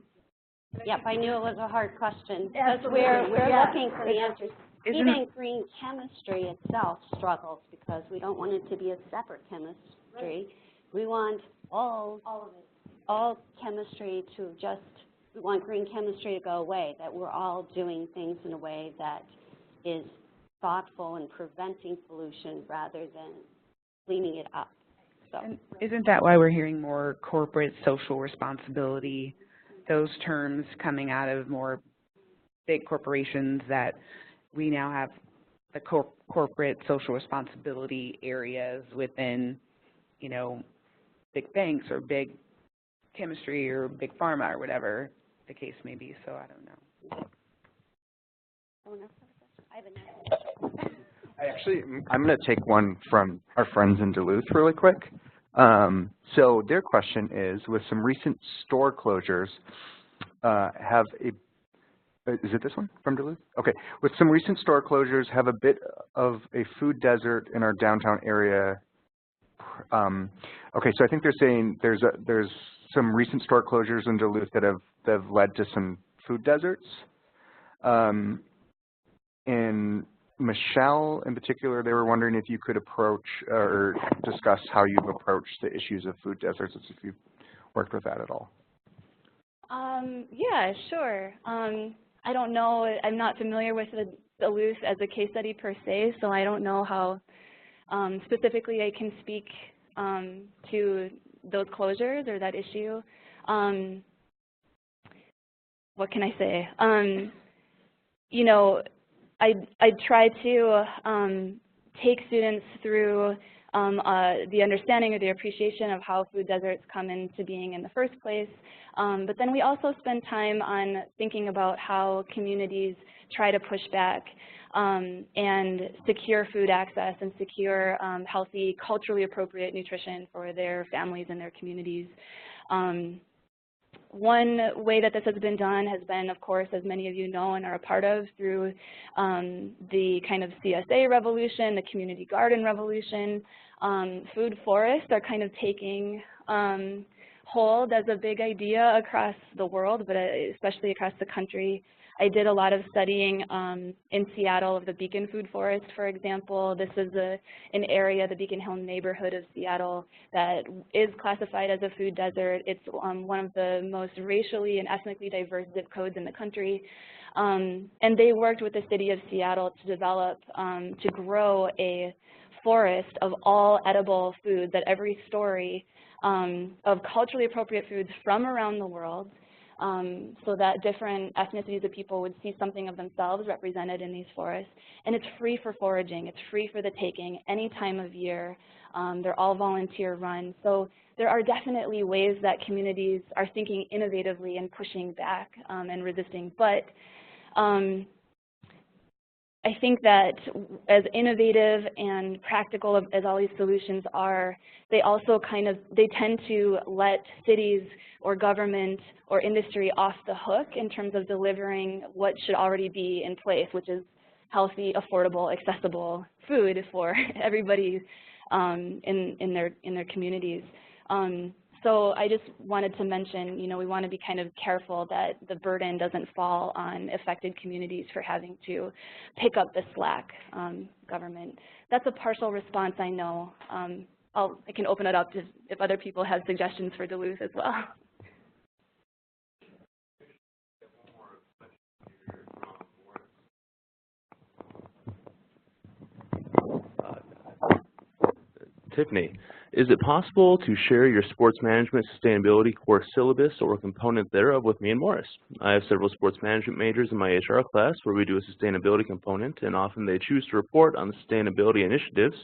Yep, I knew it was a hard question because Absolutely. we're looking for the answers. Isn't Even green chemistry itself struggles because we don't want it to be a separate chemistry. Right. We want all of it, all chemistry to just, we want green chemistry to go away, that we're all doing things in a way that is thoughtful and preventing pollution rather than cleaning it up. So. And isn't that why we're hearing more corporate social responsibility, those terms coming out of more big corporations, that we now have the corporate social responsibility areas within, you know, big banks or big chemistry or big pharma or whatever the case may be. So I don't know. I have a question. I'm going to take one from our friends in Duluth really quick. So their question is, with some recent store closures, is it this one from Duluth? Okay. With some recent store closures, have a bit of a food desert in our downtown area. Okay, so I think they're saying there's some recent store closures in Duluth that have led to some food deserts. And Michelle, in particular, they were wondering if you could approach or discuss how you've approached the issues of food deserts, if you've worked with that at all. Yeah, sure. I don't know, I'm not familiar with the Duluth as a case study per se, so I don't know how specifically I can speak to those closures or that issue. What can I say? You know, I try to take students through the understanding or the appreciation of how food deserts come into being in the first place. But then we also spend time on thinking about how communities try to push back and secure food access and secure healthy, culturally appropriate nutrition for their families and their communities. One way that this has been done has been, of course, as many of you know and are a part of, through the kind of CSA revolution, the community garden revolution. Food forests are kind of taking hold as a big idea across the world, but especially across the country. I did a lot of studying in Seattle of the Beacon Food Forest, for example. This is an area, the Beacon Hill neighborhood of Seattle, that is classified as a food desert. It's one of the most racially and ethnically diverse zip codes in the country. And they worked with the city of Seattle to develop, to grow a forest of all edible foods at every story of culturally appropriate foods from around the world, so that different ethnicities of people would see something of themselves represented in these forests. And it's free for foraging. It's free for the taking any time of year. They're all volunteer run. So there are definitely ways that communities are thinking innovatively and pushing back and resisting. But I think that as innovative and practical as all these solutions are, they also they tend to let cities or government or industry off the hook in terms of delivering what should already be in place, which is healthy, affordable, accessible food for everybody in their communities. So I just wanted to mention, we want to be kind of careful that the burden doesn't fall on affected communities for having to pick up the slack, government. That's a partial response, I know. I can open it up if other people have suggestions for Duluth as well. Tiffany, is it possible to share your sports management sustainability course syllabus or a component thereof with me and Morris? I have several sports management majors in my HR class where we do a sustainability component, and often they choose to report on the sustainability initiatives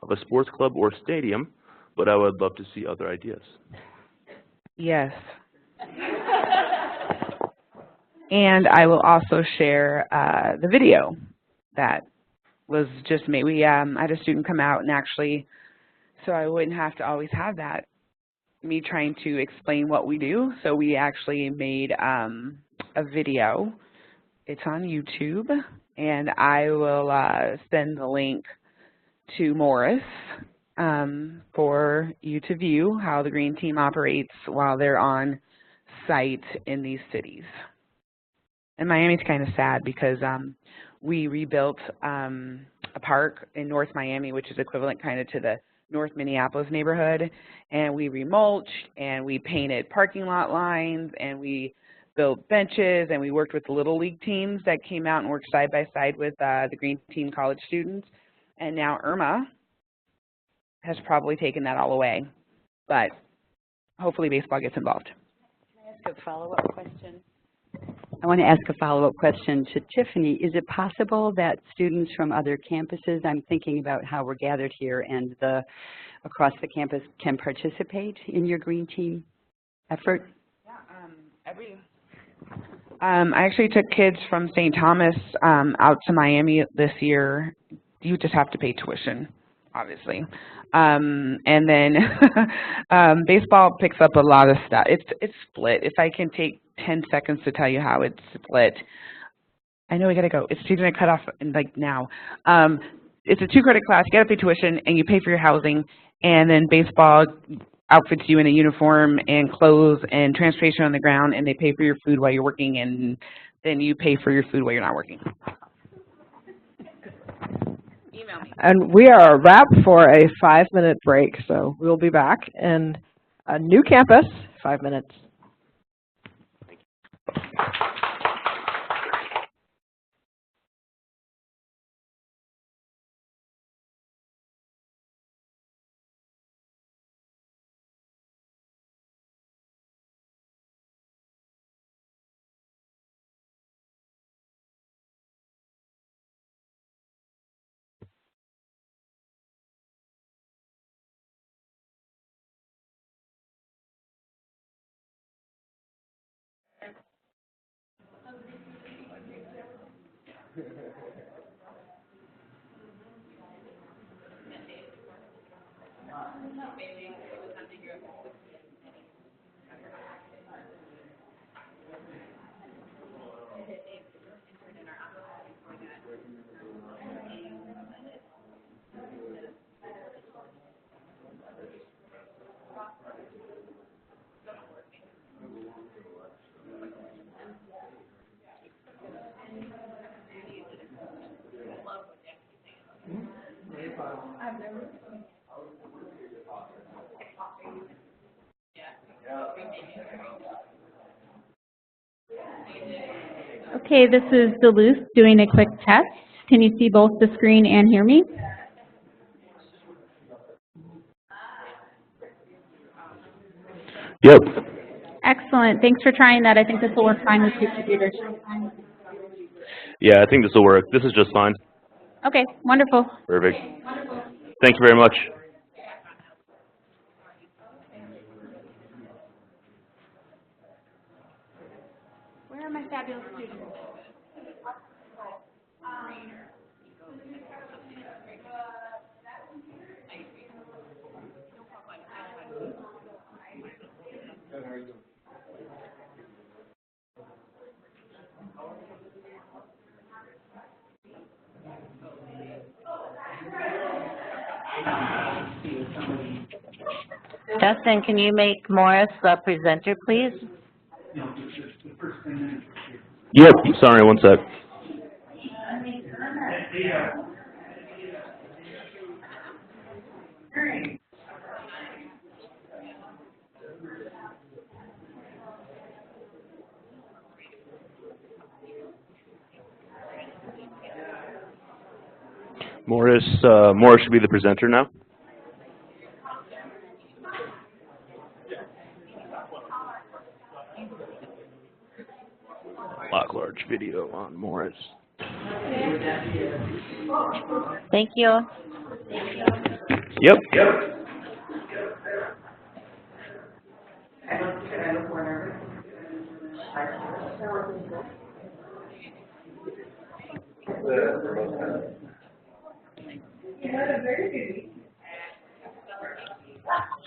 of a sports club or stadium, but I would love to see other ideas. Yes. And I will also share the video that was just made. We I had a student come out and actually, so I wouldn't have to always have that, me trying to explain what we do. So we actually made a video. It's on YouTube, and I will send the link to Morris for you to view how the Green Team operates while they're on site in these cities. And Miami's kind of sad because we rebuilt a park in North Miami, which is equivalent kind of to the North Minneapolis neighborhood, and we remulched and we painted parking lot lines and we built benches and we worked with the Little League teams that came out and worked side by side with the Green Team college students. And now Irma has probably taken that all away, but hopefully baseball gets involved. Can I ask a follow-up question? I want to ask a follow-up question to Tiffany. Is it possible that students from other campuses, I'm thinking about how we're gathered here, and across the campus can participate in your Green Team effort? Yeah, I actually took kids from St. Thomas out to Miami this year. You just have to pay tuition, obviously. And then baseball picks up a lot of stuff. It's split. If I can take 10 seconds to tell you how it's split. I know we gotta go. It's going to cut off now. It's a 2-credit class. You gotta pay tuition and you pay for your housing, and then baseball outfits you in a uniform and clothes and transportation on the ground, and they pay for your food while you're working, and then you pay for your food while you're not working. Email me. And we are a wrap for a 5-minute break, so we'll be back in a new campus, 5 minutes. Okay, this is Duluth doing a quick test. Can you see both the screen and hear me? Yep. Excellent. Thanks for trying that. I think this will work fine with your computer. Yeah, I think this will work. This is just fine. Okay, wonderful. Perfect. Thank you very much. Where are my fabulous students? Justin, can you make Morris the presenter, please? Yep. Sorry, one sec. Morris should be the presenter now. Lock large video on Morris. Thank you. Yep.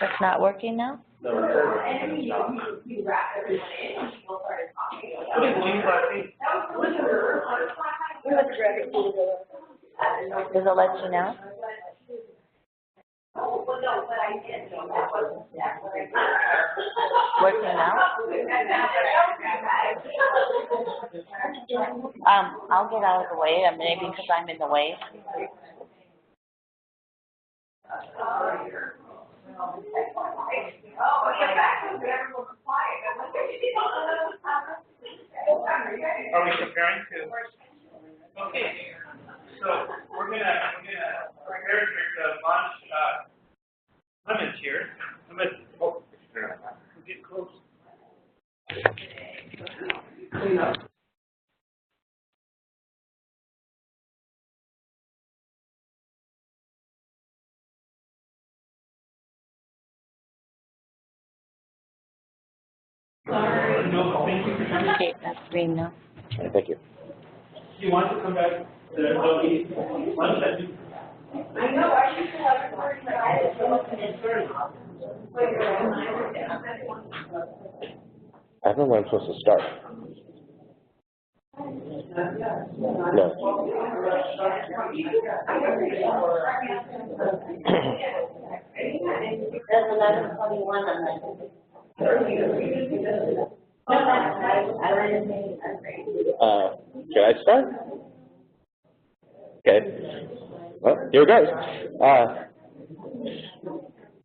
It's not working now? Does it let you know? Working now? I'll get out of the way, maybe because I'm in the way. Are we comparing to? Okay, so we're gonna prepare the lunch lemons here. Oh, we're getting close. Clean up. Okay, that's green now. Thank you. Do you want to come back to the lunch at 2? I know, I should have I don't know when I'm supposed to start. No. There's 11:21 on that. Can I start? Okay. Well, here we go.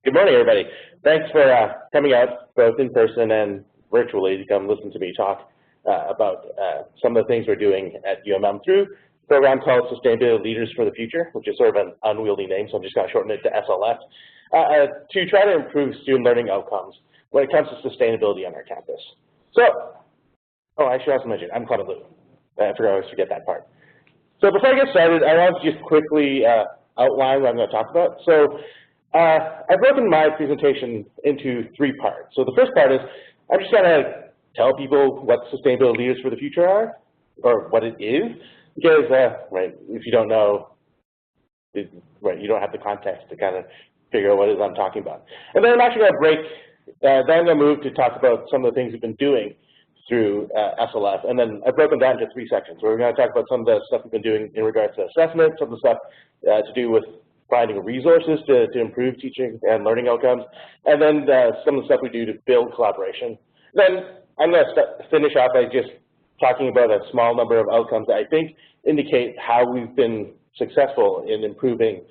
Good morning, everybody. Thanks for coming out both in person and virtually to come listen to me talk about some of the things we're doing at UMM through a program called Sustainability Leaders for the Future, which is sort of an unwieldy name, so I'm just going to shorten it to SLF, to try to improve student learning outcomes when it comes to sustainability on our campus. So, I should also mention, I'm Clement Lou. I always forget that part. So before I get started, I want to just quickly outline what I'm going to talk about. So I've broken my presentation into 3 parts. So the first part is I'm just going to tell people what sustainability leaders for the future are, or what it is, because right, if you don't know, right, you don't have the context to kind of figure out what it is I'm talking about. And then I'm actually going to break, then I'm going to move to talk about some of the things we've been doing through SLF, and then I've broken that into 3 sections. We're going to talk about some of the stuff we've been doing in regards to assessment, some of the stuff to do with finding resources to improve teaching and learning outcomes, and then some of the stuff we do to build collaboration. Then I'm going to finish off by just talking about a small number of outcomes that I think indicate how we've been successful in improving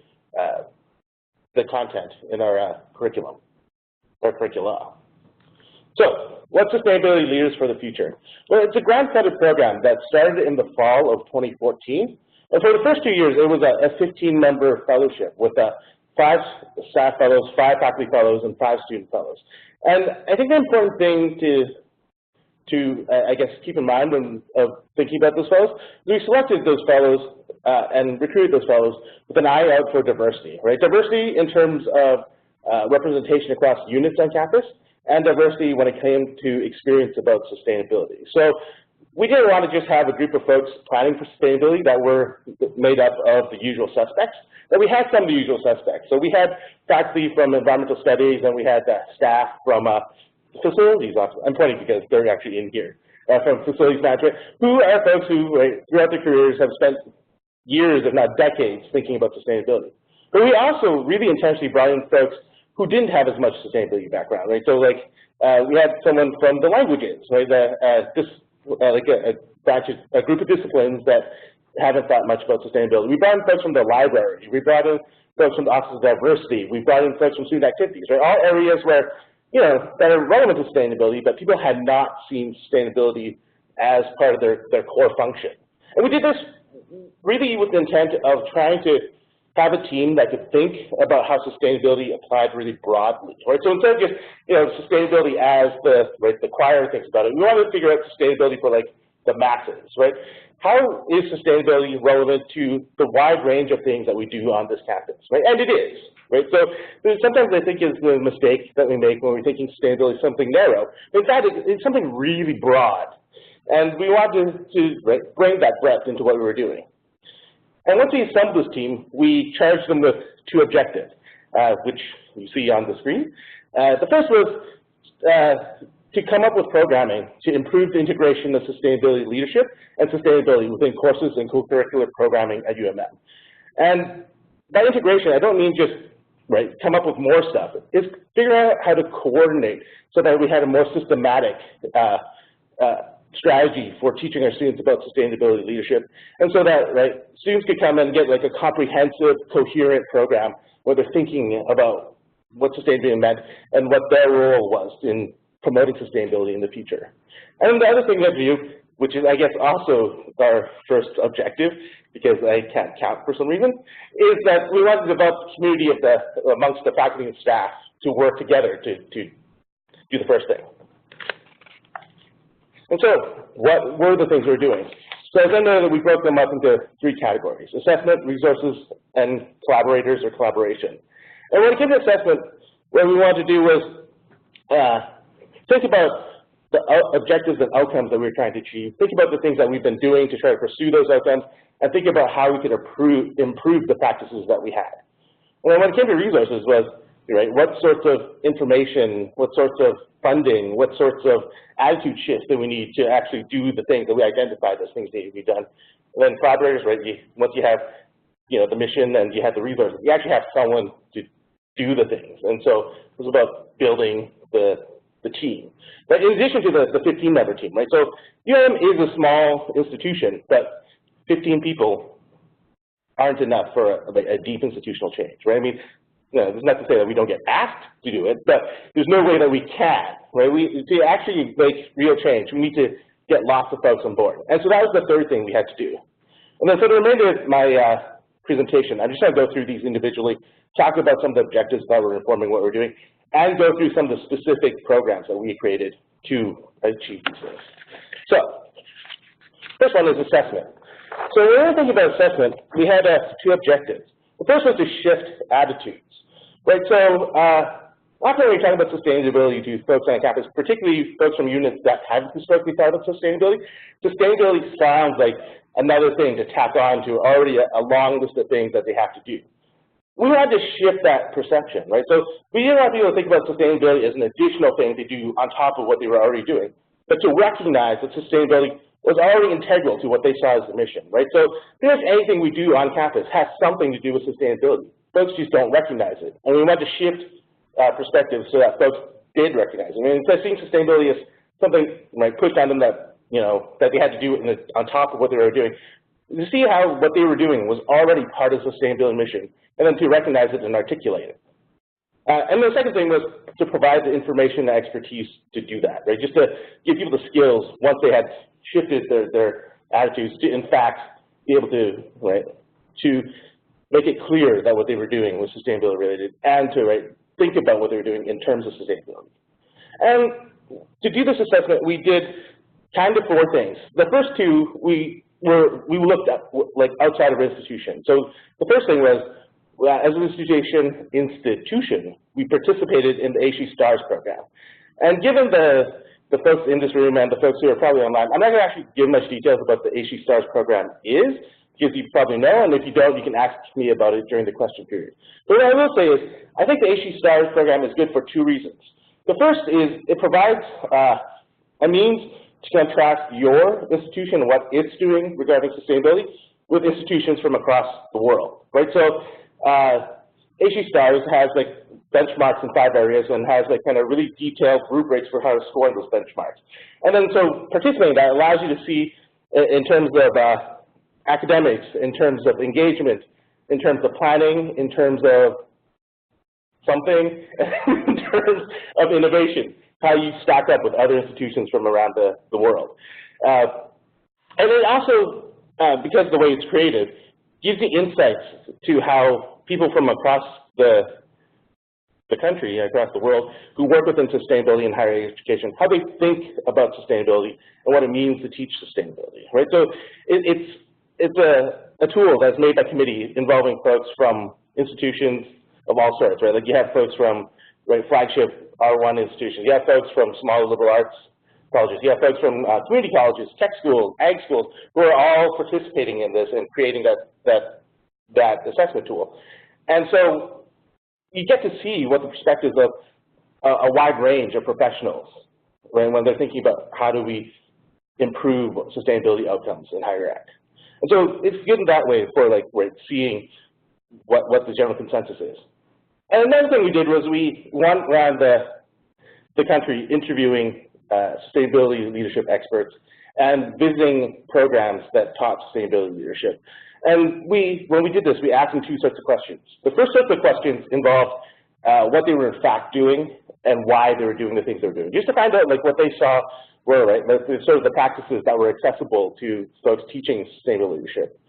the content in our curriculum, or curricula. So, what's Sustainability Leaders for the Future? Well, it's a grant-funded program that started in the fall of 2014. And for the first 2 years, it was a 15-member fellowship with 5 staff fellows, 5 faculty fellows, and 5 student fellows. And I think the important thing to I guess, keep in mind when thinking about those fellows, we selected those fellows and recruited those fellows with an eye out for diversity, right? Diversity in terms of representation across units on campus, and diversity when it came to experience about sustainability. So we didn't want to just have a group of folks planning for sustainability that were made up of the usual suspects, but we had some of the usual suspects. So we had faculty from environmental studies, and we had staff from facilities. I'm pointing because they're actually in here, from facilities management, who are folks who, throughout their careers, have spent years, if not decades, thinking about sustainability. But we also really intentionally brought in folks who didn't have as much sustainability background, right? So like we had someone from the languages, right? A group of disciplines that haven't thought much about sustainability. We brought in folks from the library. We brought in folks from the Office of Diversity. We brought in folks from student activities, right? All areas where, that are relevant to sustainability, but people had not seen sustainability as part of their core function. And we did this really with the intent of trying to have a team that could think about how sustainability applied really broadly, right? So instead of just, sustainability as the choir thinks about it, we wanted to figure out sustainability for like the masses, right? How is sustainability relevant to the wide range of things that we do on this campus, right? And it is, right? So sometimes I think is the mistake that we make when we're thinking sustainability is something narrow. In fact, it's something really broad. And we wanted to bring that breadth into what we were doing. And once we assembled this team, we charged them with 2 objectives, which you see on the screen. The first was to come up with programming to improve the integration of sustainability leadership and sustainability within courses and co-curricular programming at UMM. And by integration, I don't mean just come up with more stuff. It's figuring out how to coordinate so that we had a more systematic strategy for teaching our students about sustainability leadership, and so that students could come and get like a comprehensive, coherent program where they're thinking about what sustainability meant and what their role was in promoting sustainability in the future. And the other thing that we do, which is I guess also our first objective, because I can't count for some reason, is that we want to develop a community amongst the faculty and staff to work together to do the first thing. And so, what were the things we were doing? So then we broke them up into 3 categories: assessment, resources, and collaborators or collaboration. And when it came to assessment, what we wanted to do was think about the objectives and outcomes that we were trying to achieve, think about the things that we've been doing to try to pursue those outcomes, and think about how we could improve the practices that we had. And then when it came to resources was, what sorts of information, what sorts of funding, what sorts of attitude shifts that we need to actually do the things that we identified as things need to be done. And then collaborators, once you have, the mission and you have the resources, you actually have someone to do the things. And so it was about building the team. But in addition to the 15-member team, right? So UM is a small institution, but 15 people aren't enough for a deep institutional change, right? I mean, there's not to say that we don't get asked to do it, but there's no way that we can, right? To actually make real change, we need to get lots of folks on board. And so that was the third thing we had to do. And then for the remainder of my presentation, I'm just going to go through these individually, talk about some of the objectives that were informing what we're doing, and go through some of the specific programs that we created to achieve these things. So, first one is assessment. So when we were thinking about assessment, we had 2 objectives. The first was to shift attitudes, right? So often when we're talking about sustainability to folks on campus, particularly folks from units that haven't historically thought about sustainability, sustainability sounds like another thing to tack on to already a long list of things that they have to do. We had to shift that perception, right? So we didn't want people to think about sustainability as an additional thing to do on top of what they were already doing, but to recognize that sustainability was already integral to what they saw as the mission, right? So pretty much anything we do on campus has something to do with sustainability. Folks just don't recognize it. And we want to shift perspective so that folks did recognize it. I mean, instead of seeing sustainability as something pushed on them that, that they had to do on top of what they were doing, to see how what they were doing was already part of the sustainability mission, and then to recognize it and articulate it. And the second thing was to provide the information and expertise to do that, right? Just to give people the skills once they had shifted their attitudes to, in fact, be able to, right, to make it clear that what they were doing was sustainability related and to, right, think about what they were doing in terms of sustainability. And to do this assessment, we did kind of 4 things. The first 2, we looked at, like, outside of our institution. So the first thing was, as an institution, we participated in the ASHE STARS program. And given the folks in this room and the folks who are probably online, I'm not going to actually give much details about the ASHE STARS program is, because you probably know, and if you don't, you can ask me about it during the question period. But what I will say is, I think the ASHE STARS program is good for 2 reasons. The first is it provides a means to contrast your institution and what it's doing regarding sustainability with institutions from across the world, right? So ASHE STARS has like benchmarks in 5 areas and has like kind of really detailed rubrics for how to score those benchmarks. And then so participating in that allows you to see in terms of academics, in terms of engagement, in terms of planning, in terms of something, in terms of innovation, how you stack up with other institutions from around the world. And it also, because of the way it's created, gives you insights to how people from across the country, across the world, who work within sustainability and higher education, how they think about sustainability and what it means to teach sustainability, right? So it's a tool that's made by committee involving folks from institutions of all sorts, right? Like you have folks from flagship R1 institutions, you have folks from smaller liberal arts colleges, you have folks from community colleges, tech schools, ag schools, who are all participating in this and creating that assessment tool. And so you get to see what the perspectives of a wide range of professionals, right, when they're thinking about how do we improve sustainability outcomes in higher ed. And so it's good in that way for seeing what the general consensus is. And another thing we did was we went around the country interviewing sustainability leadership experts and visiting programs that taught sustainability leadership. And when we did this, we asked them 2 sets of questions. The first set of questions involved what they were in fact doing and why they were doing the things they were doing, just to find out what they saw were sort of the practices that were accessible to folks teaching sustainable leadership.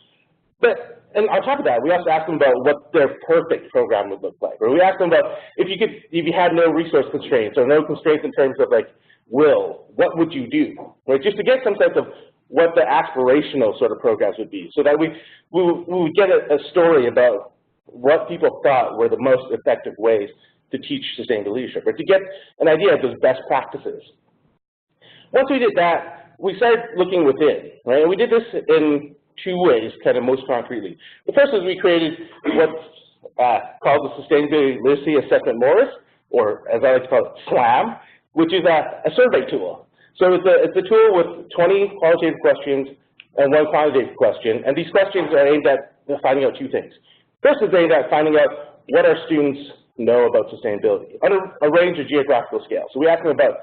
And on top of that, we also asked them about what their perfect program would look like. Or we asked them about if you had no resource constraints or no constraints in terms of will, what would you do? Right? Just to get some sense of what the aspirational sort of programs would be, so that we would get a story about what people thought were the most effective ways to teach sustainable leadership, or to get an idea of those best practices. Once we did that, we started looking within, right? And we did this in 2 ways, kind of most concretely. The first is we created what's called the Sustainability Literacy Assessment Morris, or as I like to call it, SLAM, which is a survey tool. So it's a tool with 20 qualitative questions and 1 quantitative question, and these questions are aimed at finding out 2 things. First is aimed at finding out what our students know about sustainability on a range of geographical scales. So we ask them about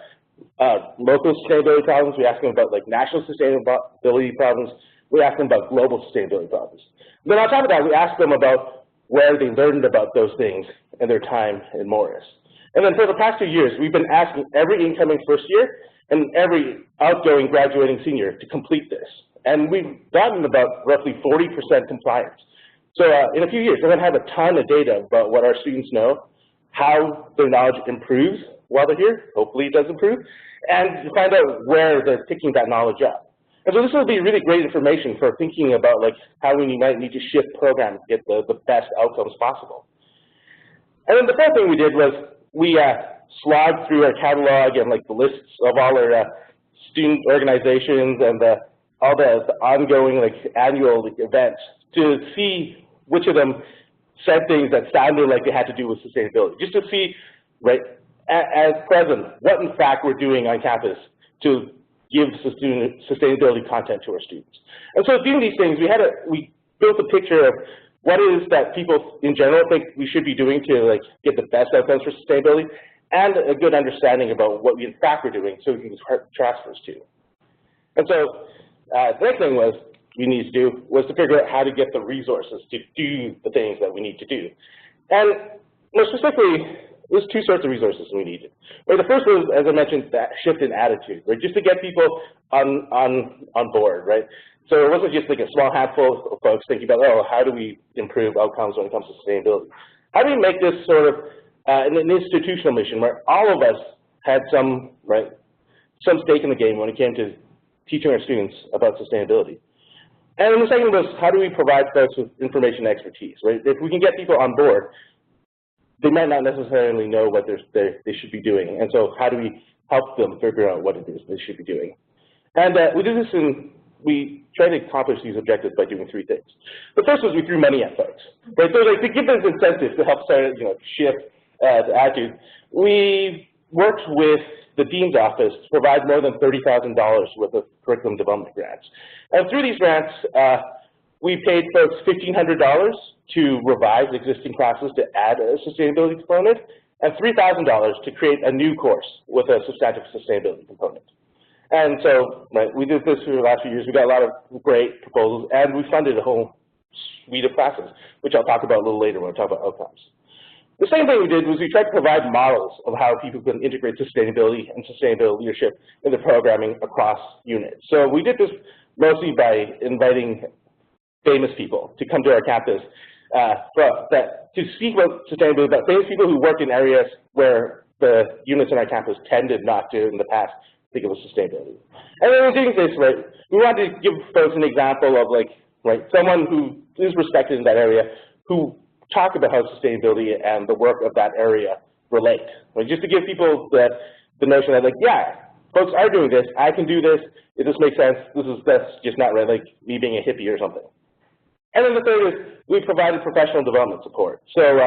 local sustainability problems, we ask them about national sustainability problems, we ask them about global sustainability problems. Then on top of that, we ask them about where they learned about those things in their time in Morris. And then for the past 2 years, we've been asking every incoming first year and every outgoing graduating senior to complete this. And we've gotten about roughly 40% compliance. So in a few years, we're going to have a ton of data about what our students know, how their knowledge improves while they're here, hopefully it does improve, and to find out where they're picking that knowledge up. And so this will be really great information for thinking about how we might need to shift programs to get the best outcomes possible. And then the 4th thing we did was we slogged through our catalog and the lists of all our student organizations and all the ongoing annual events to see which of them said things that sounded like they had to do with sustainability, just to see, right, as present, what in fact we're doing on campus to give sustainability content to our students. And so doing these things, we built a picture of what it is that people in general think we should be doing to get the best outcomes for sustainability, and a good understanding about what we in fact are doing so we can transfers to. And so the next thing we need to do was to figure out how to get the resources to do the things that we need to do. And more specifically, there's two sorts of resources we needed. Right, the first was, as I mentioned, that shift in attitude, right, just to get people on board, right? So it wasn't just like a small handful of folks thinking about, oh, how do we improve outcomes when it comes to sustainability? How do we make this sort of an institutional mission where all of us had some stake in the game when it came to teaching our students about sustainability? And then the second was, how do we provide folks with information expertise, right? If we can get people on board, they might not necessarily know what they should be doing. And so how do we help them figure out what it is they should be doing? And we did this we tried to accomplish these objectives by doing three things. The first was we threw money at folks, right? So like to give them incentives to help start, shift the attitude. We worked with the Dean's office to provide more than $30,000 worth of curriculum development grants. And through these grants, we paid folks $1,500 to revise existing classes to add a sustainability component, and $3,000 to create a new course with a substantive sustainability component. And so, we did this for the last few years. We got a lot of great proposals, and we funded a whole suite of classes, which I'll talk about a little later when I talk about outcomes. The same thing we did was we tried to provide models of how people can integrate sustainability and sustainability leadership into programming across units. So we did this mostly by inviting famous people to come to our campus to speak about sustainability, but famous people who worked in areas where the units on our campus tended not to in the past think it was sustainability. And then in doing this, we wanted to give folks an example of someone who is respected in that area who talk about how sustainability and the work of that area relate. Just to give people the notion that yeah, folks are doing this, I can do this, if this makes sense, that's just not right, like me being a hippie or something. And then the third is we provided professional development support. So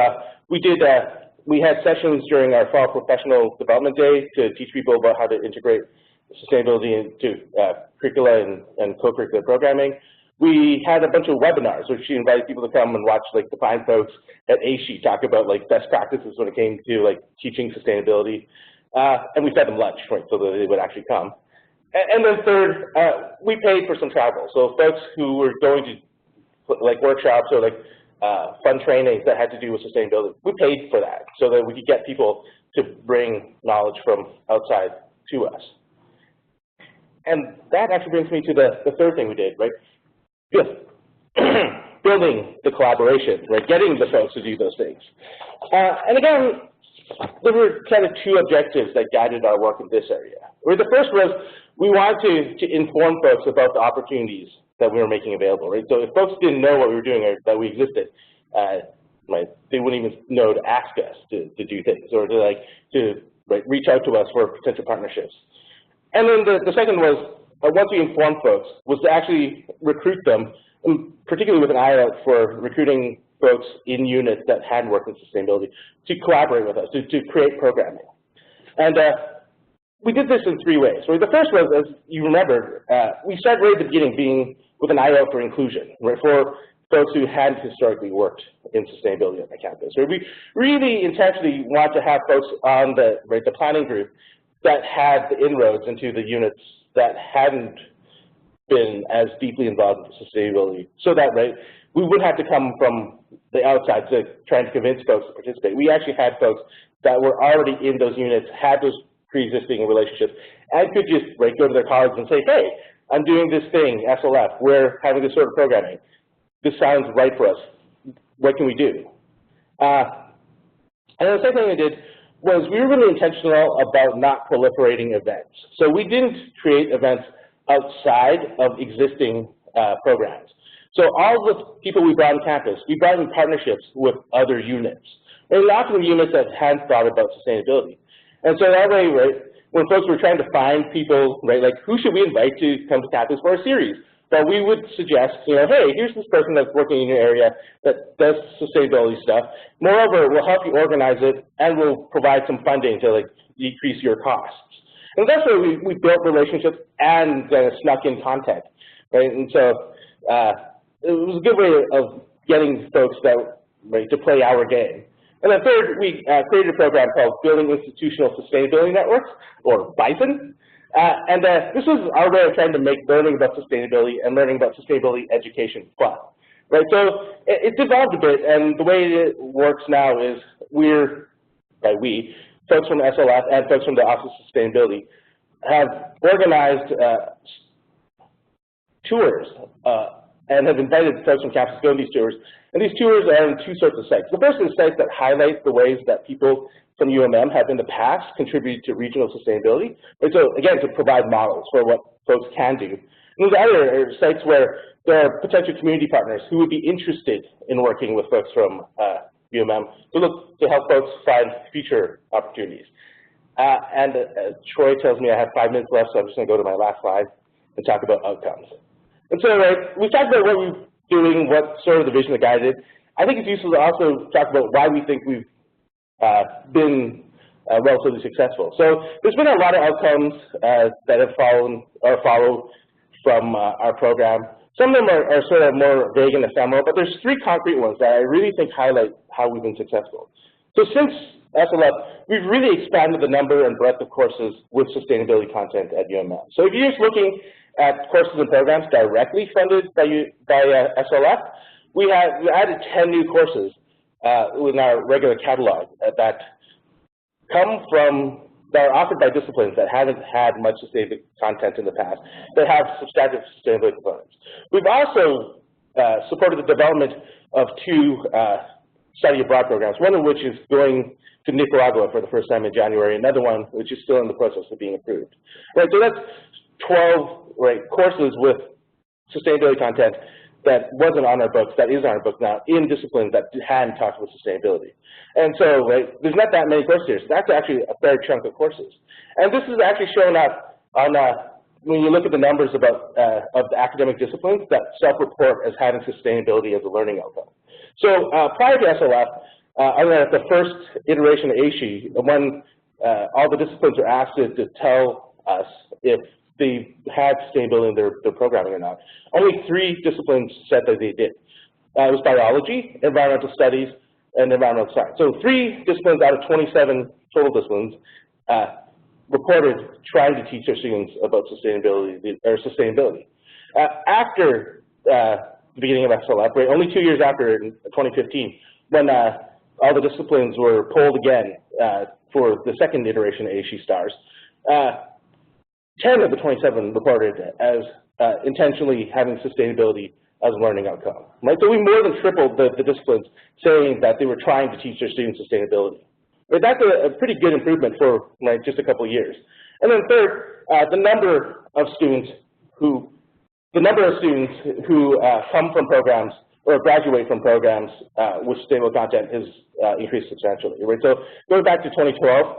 we had sessions during our fall professional development day to teach people about how to integrate sustainability into curricula and co-curricular programming. We had a bunch of webinars, which she invited people to come and watch the fine folks at ASHE talk about best practices when it came to teaching sustainability. And we fed them lunch, so that they would actually come. And then third, we paid for some travel. So folks who were going to workshops or fun trainings that had to do with sustainability, we paid for that so that we could get people to bring knowledge from outside to us. And that actually brings me to the third thing we did, building the collaboration, getting the folks to do those things. And again, there were kind of two objectives that guided our work in this area. The first was we wanted to inform folks about the opportunities that we were making available. So if folks didn't know what we were doing or that we existed, they wouldn't even know to ask us to do things or to reach out to us for potential partnerships. And then the second was, once we informed folks, was to actually recruit them, particularly with an eye out for recruiting folks in units that hadn't worked in sustainability, to collaborate with us, to create programming. And we did this in three ways. The first was, as you remember, we started right at the beginning being with an eye out for inclusion, for folks who hadn't historically worked in sustainability on the campus. We really intentionally want to have folks on the planning group that had the inroads into the units that hadn't been as deeply involved in sustainability, so that we wouldn't have to come from the outside to trying to convince folks to participate. We actually had folks that were already in those units, had those pre-existing relationships, and could just go to their colleagues and say, hey, I'm doing this thing, SLF, we're having this sort of programming. This sounds right for us. What can we do? And the second thing we did was we were really intentional about not proliferating events. So we didn't create events outside of existing programs. So all the people we brought on campus, we brought in partnerships with other units. And often units that hadn't thought about sustainability. And so that way, when folks were trying to find people, who should we invite to come to campus for a series? But we would suggest, hey, here's this person that's working in your area that does sustainability stuff. Moreover, we'll help you organize it, and we'll provide some funding to decrease your costs. And that's where we built relationships and snuck in content, And so it was a good way of getting folks to play our game. And then third, we created a program called Building Institutional Sustainability Networks, or BISON. And this was our way of trying to make learning about sustainability and learning about sustainability education fun. So it devolved a bit, and the way it works now is we're by we, folks from SLF and folks from the Office of Sustainability, have organized tours and have invited folks from campus to go on these tours. And these tours are in two sorts of sites. The first is sites that highlight the ways that people from UMM have in the past contributed to regional sustainability. And so again, to provide models for what folks can do. And the other are sites where there are potential community partners who would be interested in working with folks from UMM to look to help folks find future opportunities. Troy tells me I have 5 minutes left, so I'm just going to go to my last slide and talk about outcomes. And so we've talked about what we're doing, what sort of the vision that guided it. I think it's useful to also talk about why we think we've been relatively successful. So there's been a lot of outcomes that have follow from our program. Some of them are sort of more vague and ephemeral, but there's 3 concrete ones that I really think highlight how we've been successful. So since SLF, we've really expanded the number and breadth of courses with sustainability content at UMM. So if you're just looking at courses and programs directly funded by SLF, we added 10 new courses in our regular catalog that come from, that are offered by disciplines that haven't had much sustainability content in the past, that have substantive sustainability components. We've also supported the development of 2 study abroad programs, one of which is going to Nicaragua for the first time in January, another one which is still in the process of being approved. Right, so that's 12 courses with sustainability content that wasn't on our books, that is on our book now, in disciplines that hadn't talked about sustainability. And so there's not that many courses here, so that's actually a fair chunk of courses. And this is actually shown up on, when you look at the numbers about, of the academic disciplines that self-report as having sustainability as a learning outcome. So prior to SLF, at the first iteration of ASHE, when all the disciplines were asked to tell us if they had sustainability in their programming or not, only 3 disciplines said that they did. It was biology, environmental studies, and environmental science. So 3 disciplines out of 27 total disciplines reported trying to teach their students about sustainability. After the beginning of SLF, only 2 years after, in 2015, when all the disciplines were polled again for the second iteration of ASHE stars, 10 of the 27 reported as intentionally having sustainability as a learning outcome. Right? So we more than tripled the disciplines saying that they were trying to teach their students sustainability. But that's a pretty good improvement for just a couple of years. And then third, the number of students who come from programs or graduate from programs with sustainable content has increased substantially. Right? So going back to 2012,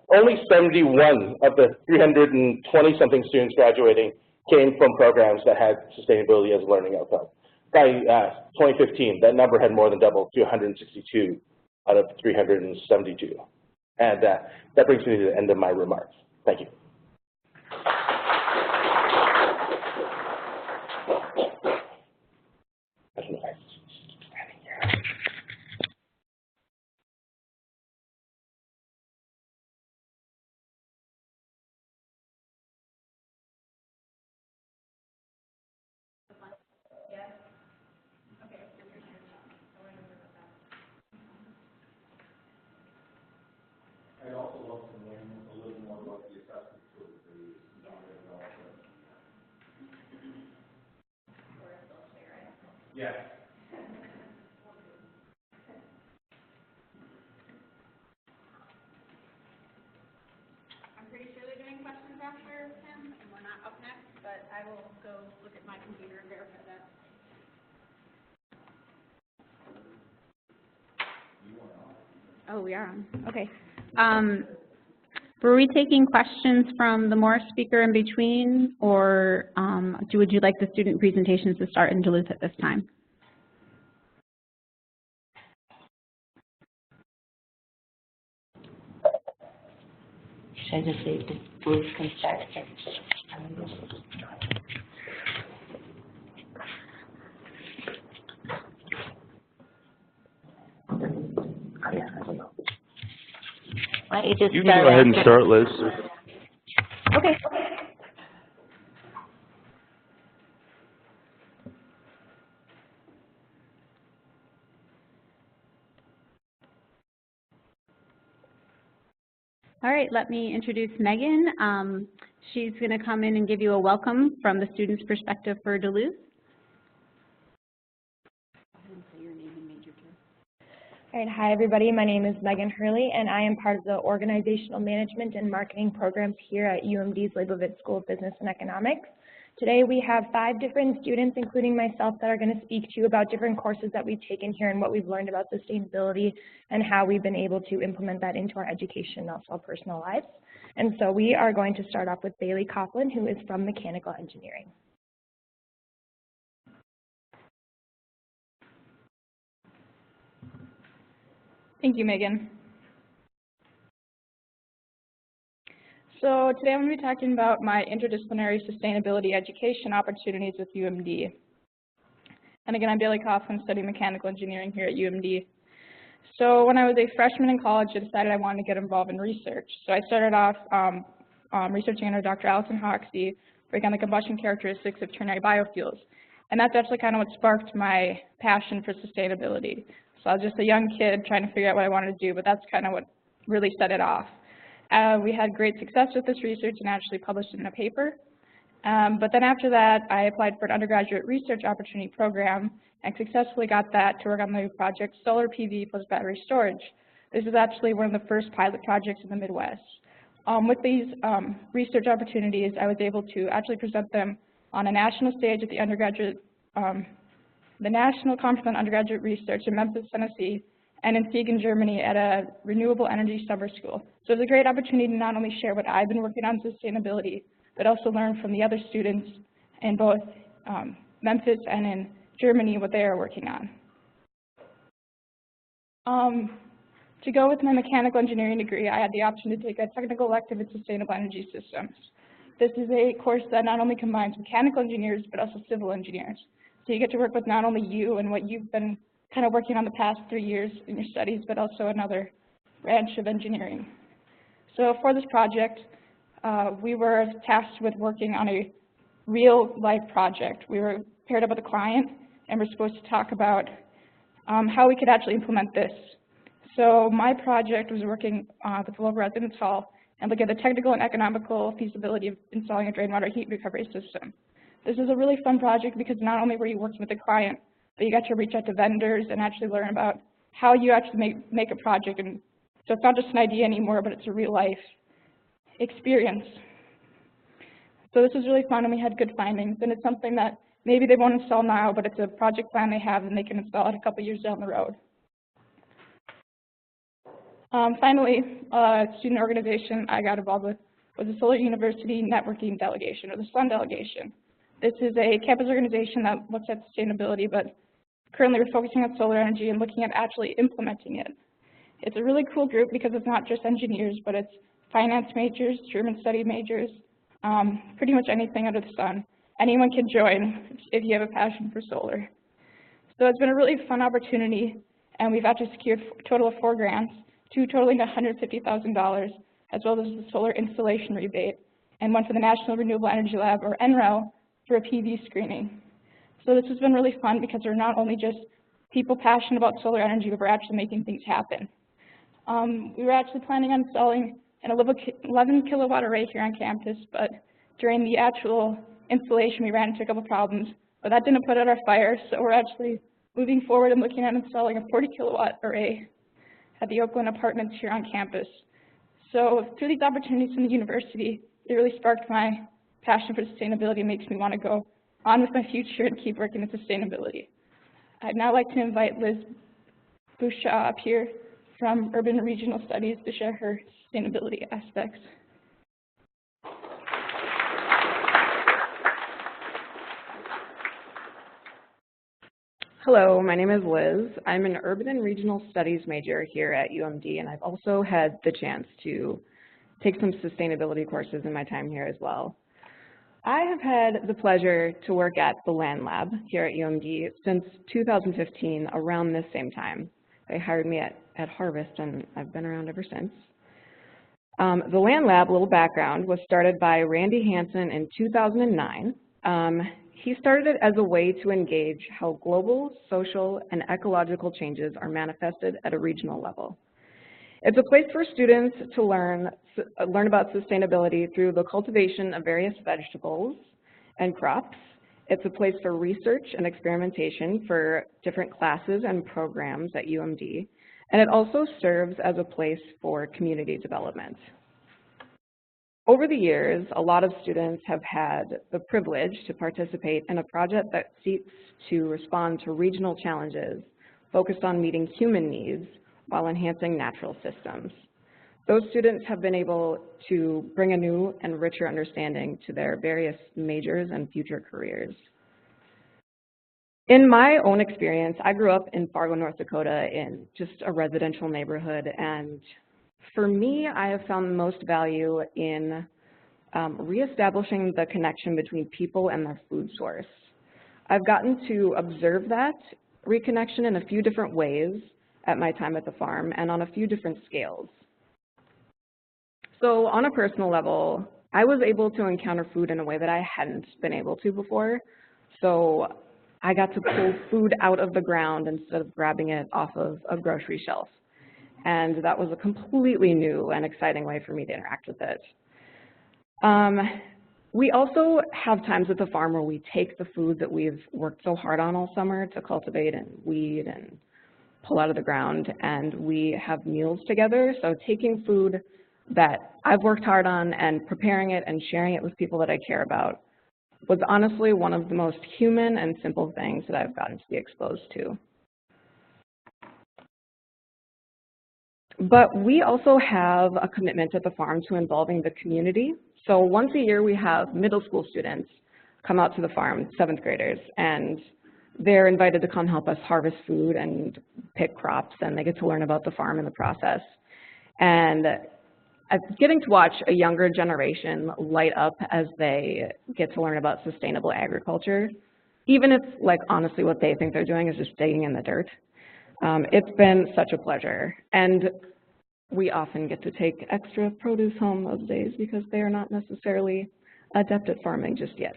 only 71 of the 320-something students graduating came from programs that had sustainability as a learning outcome. By 2015, that number had more than doubled to 162 out of 372. And that brings me to the end of my remarks. Thank you. I'd also love to learn a little more about the assessment tools they use. Yeah. I'm pretty sure they're doing questions after him, and we're not up next, but I will go look at my computer and verify that. Oh, we are on. Okay. Were we taking questions from the Morris speaker in between, or would you like the student presentations to start in Duluth at this time? Should I just say the Duluth can start? Why don't you just You can go ahead and start, Liz. Okay. All right, let me introduce Megan. She's going to come in and give you a welcome from the student's perspective for Duluth. All right, hi everybody, my name is Megan Hurley and I am part of the Organizational Management and Marketing programs here at UMD's Leibovitz School of Business and Economics. Today we have 5 different students, including myself, that are going to speak to you about different courses that we've taken here and what we've learned about sustainability and how we've been able to implement that into our education and also our personal lives. And so we are going to start off with Bailey Coughlin, who is from Mechanical Engineering. Thank you, Megan. So today I'm going to be talking about my interdisciplinary sustainability education opportunities with UMD. And again, I'm Bailey Coughlin, studying mechanical engineering here at UMD. So when I was a freshman in college, I decided I wanted to get involved in research. So I started off researching under Dr. Allison Hoxie, working on the combustion characteristics of ternary biofuels. And that's actually kind of what sparked my passion for sustainability. So I was just a young kid trying to figure out what I wanted to do, but that's kind of what really set it off. We had great success with this research and actually published it in a paper. But then after that, I applied for an undergraduate research opportunity program and successfully got that to work on the project Solar PV plus Battery Storage. This is actually one of the first pilot projects in the Midwest. With these research opportunities, I was able to actually present them on a national stage at the undergraduate the National Conference on Undergraduate Research in Memphis, Tennessee, and in Siegen, Germany at a renewable energy summer school. So it's a great opportunity to not only share what I've been working on sustainability, but also learn from the other students in both Memphis and in Germany what they are working on. To go with my mechanical engineering degree, I had the option to take a technical elective in sustainable energy systems. This is a course that not only combines mechanical engineers, but also civil engineers. So you get to work with not only you and what you've been kind of working on the past 3 years in your studies, but also another branch of engineering. So for this project, we were tasked with working on a real-life project. We were paired up with a client, and we're supposed to talk about how we could actually implement this. So my project was working with the local residence hall and look at the technical and economical feasibility of installing a drainwater heat recovery system. This is a really fun project because not only were you working with the client, but you got to reach out to vendors and actually learn about how you actually make a project. And so it's not just an idea anymore, but it's a real life experience. So this was really fun and we had good findings, and it's something that maybe they won't install now, but it's a project plan they have and they can install it a couple years down the road. Finally, a student organization I got involved with was the Solar University Networking Delegation, or the SUN delegation. This is a campus organization that looks at sustainability, but currently we're focusing on solar energy and looking at actually implementing it. It's a really cool group because it's not just engineers, but it's finance majors, German study majors, pretty much anything under the sun. Anyone can join if you have a passion for solar. So it's been a really fun opportunity, and we've actually secured a total of 4 grants, 2 totaling $150,000, as well as the solar installation rebate, and one for the National Renewable Energy Lab, or NREL, for a PV screening. So this has been really fun because we're not only just people passionate about solar energy, but we're actually making things happen. We were actually planning on installing an 11 kilowatt array here on campus, but during the actual installation we ran into a couple problems, but that didn't put out our fire, so we're actually moving forward and looking at installing a 40 kilowatt array at the Oakland Apartments here on campus. So through these opportunities from the university, it really sparked my passion for sustainability and makes me want to go on with my future and keep working in sustainability. I'd now like to invite Liz Bouchard up here from Urban and Regional Studies to share her sustainability aspects. Hello, my name is Liz. I'm an Urban and Regional Studies major here at UMD, and I've also had the chance to take some sustainability courses in my time here as well. I have had the pleasure to work at the Land Lab here at UMD since 2015, around this same time. They hired me at Harvest, and I've been around ever since. The Land Lab, a little background, was started by Randy Hansen in 2009. He started it as a way to engage how global, social, and ecological changes are manifested at a regional level. It's a place for students to learn about sustainability through the cultivation of various vegetables and crops. It's a place for research and experimentation for different classes and programs at UMD. And it also serves as a place for community development. Over the years, a lot of students have had the privilege to participate in a project that seeks to respond to regional challenges focused on meeting human needs while enhancing natural systems. Those students have been able to bring a new and richer understanding to their various majors and future careers. In my own experience, I grew up in Fargo, North Dakota in just a residential neighborhood, and for me, I have found the most value in reestablishing the connection between people and their food source. I've gotten to observe that reconnection in a few different ways at my time at the farm and on a few different scales. So on a personal level, I was able to encounter food in a way that I hadn't been able to before. So I got to pull food out of the ground instead of grabbing it off of a grocery shelf. And that was a completely new and exciting way for me to interact with it. We also have times at the farm where we take the food that we've worked so hard on all summer to cultivate and weed and pull out of the ground, and we have meals together. So taking food that I've worked hard on and preparing it and sharing it with people that I care about was honestly one of the most human and simple things that I've gotten to be exposed to. But we also have a commitment at the farm to involving the community. So once a year we have middle school students come out to the farm, 7th graders, and they're invited to come help us harvest food and pick crops, and they get to learn about the farm in the process. And getting to watch a younger generation light up as they get to learn about sustainable agriculture, even if, like, honestly what they think they're doing is just digging in the dirt. It's been such a pleasure. And we often get to take extra produce home those days because they are not necessarily adept at farming just yet.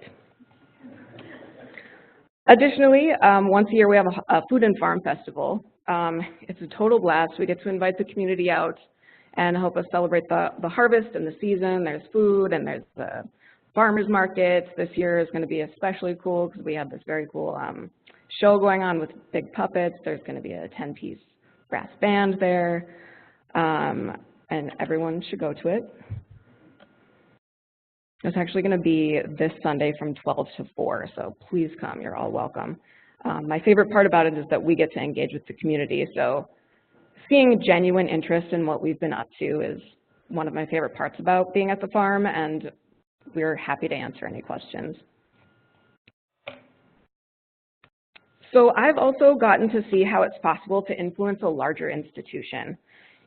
Additionally, once a year we have a food and farm festival. It's a total blast. We get to invite the community out and help us celebrate the harvest and the season. There's food and there's the farmers markets. This year is going to be especially cool because we have this very cool show going on with big puppets. There's going to be a 10-piece brass band there, and everyone should go to it. It's actually going to be this Sunday from 12 to 4, so please come. You're all welcome. My favorite part about it is that we get to engage with the community, so seeing genuine interest in what we've been up to is one of my favorite parts about being at the farm, and we're happy to answer any questions. So I've also gotten to see how it's possible to influence a larger institution.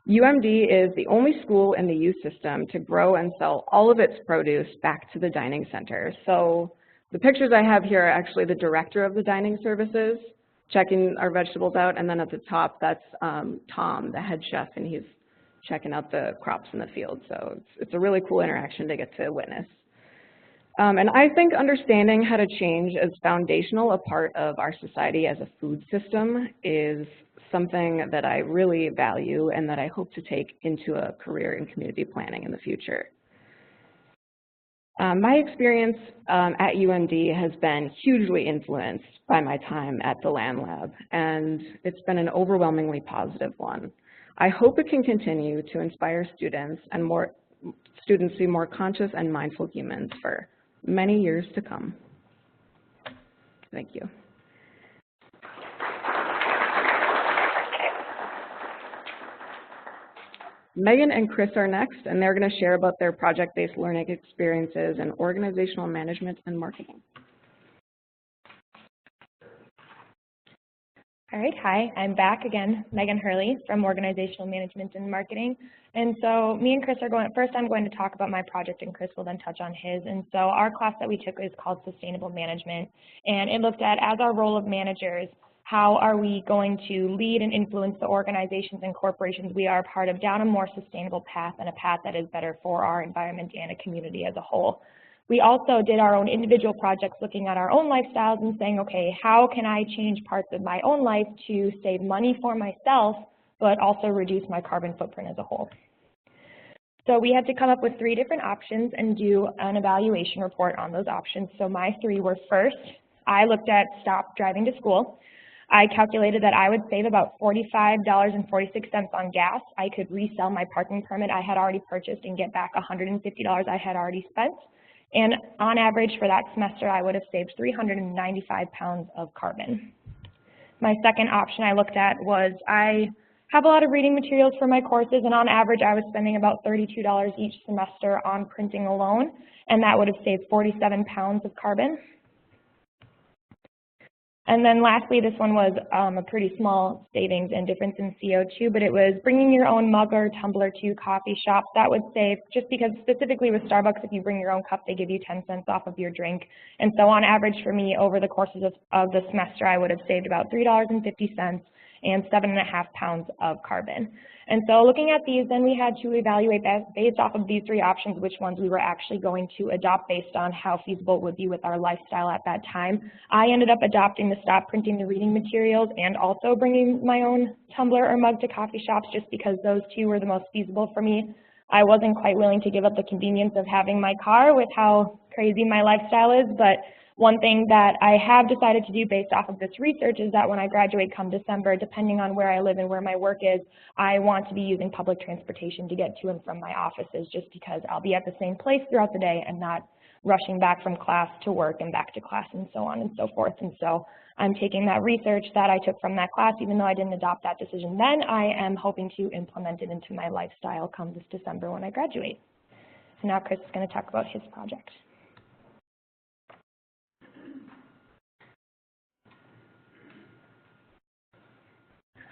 UMD is the only school in the youth system to grow and sell all of its produce back to the dining center. So the pictures I have here are actually the director of the dining services checking our vegetables out, and then at the top that's Tom, the head chef, and he's checking out the crops in the field. So it's a really cool interaction to get to witness. And I think understanding how to change as foundational a part of our society as a food system is something that I really value and that I hope to take into a career in community planning in the future. My experience at UMD has been hugely influenced by my time at the Land Lab, and it's been an overwhelmingly positive one. I hope it can continue to inspire students and students to be more conscious and mindful humans for many years to come. Thank you. Megan and Chris are next, and they're going to share about their project-based learning experiences in organizational management and marketing. All right, hi, I'm back again, Megan Hurley from Organizational Management and Marketing. And so me and Chris are first I'm going to talk about my project and Chris will then touch on his. And so our class that we took is called Sustainable Management, and it looked at, as our role of managers, how are we going to lead and influence the organizations and corporations we are a part of down a more sustainable path, and a path that is better for our environment and a community as a whole. We also did our own individual projects looking at our own lifestyles and saying, okay, how can I change parts of my own life to save money for myself but also reduce my carbon footprint as a whole. So we had to come up with 3 different options and do an evaluation report on those options. So my 3 were: first, I looked at stop driving to school. I calculated that I would save about $45.46 on gas. I could resell my parking permit I had already purchased and get back $150 I had already spent. And on average for that semester, I would have saved 395 pounds of carbon. My second option I looked at was I have a lot of reading materials for my courses, and on average I was spending about $32 each semester on printing alone, and that would have saved 47 pounds of carbon. And then lastly, this one was a pretty small savings and difference in CO2, but it was bringing your own mug or tumbler to coffee shops. That would save, just because specifically with Starbucks, if you bring your own cup, they give you 10 cents off of your drink. And so on average for me, over the courses of the semester, I would have saved about $3.50 and 7.5 pounds of carbon. And so looking at these, then we had to evaluate that based off of these 3 options, which ones we were actually going to adopt based on how feasible it would be with our lifestyle at that time. I ended up adopting the stop printing the reading materials and also bringing my own tumbler or mug to coffee shops, just because those 2 were the most feasible for me. I wasn't quite willing to give up the convenience of having my car with how crazy my lifestyle is, but one thing that I have decided to do based off of this research is that when I graduate come December, depending on where I live and where my work is, I want to be using public transportation to get to and from my offices, just because I'll be at the same place throughout the day and not rushing back from class to work and back to class and so on and so forth. And so I'm taking that research that I took from that class, even though I didn't adopt that decision then, I am hoping to implement it into my lifestyle come this December when I graduate. So now Chris is going to talk about his project.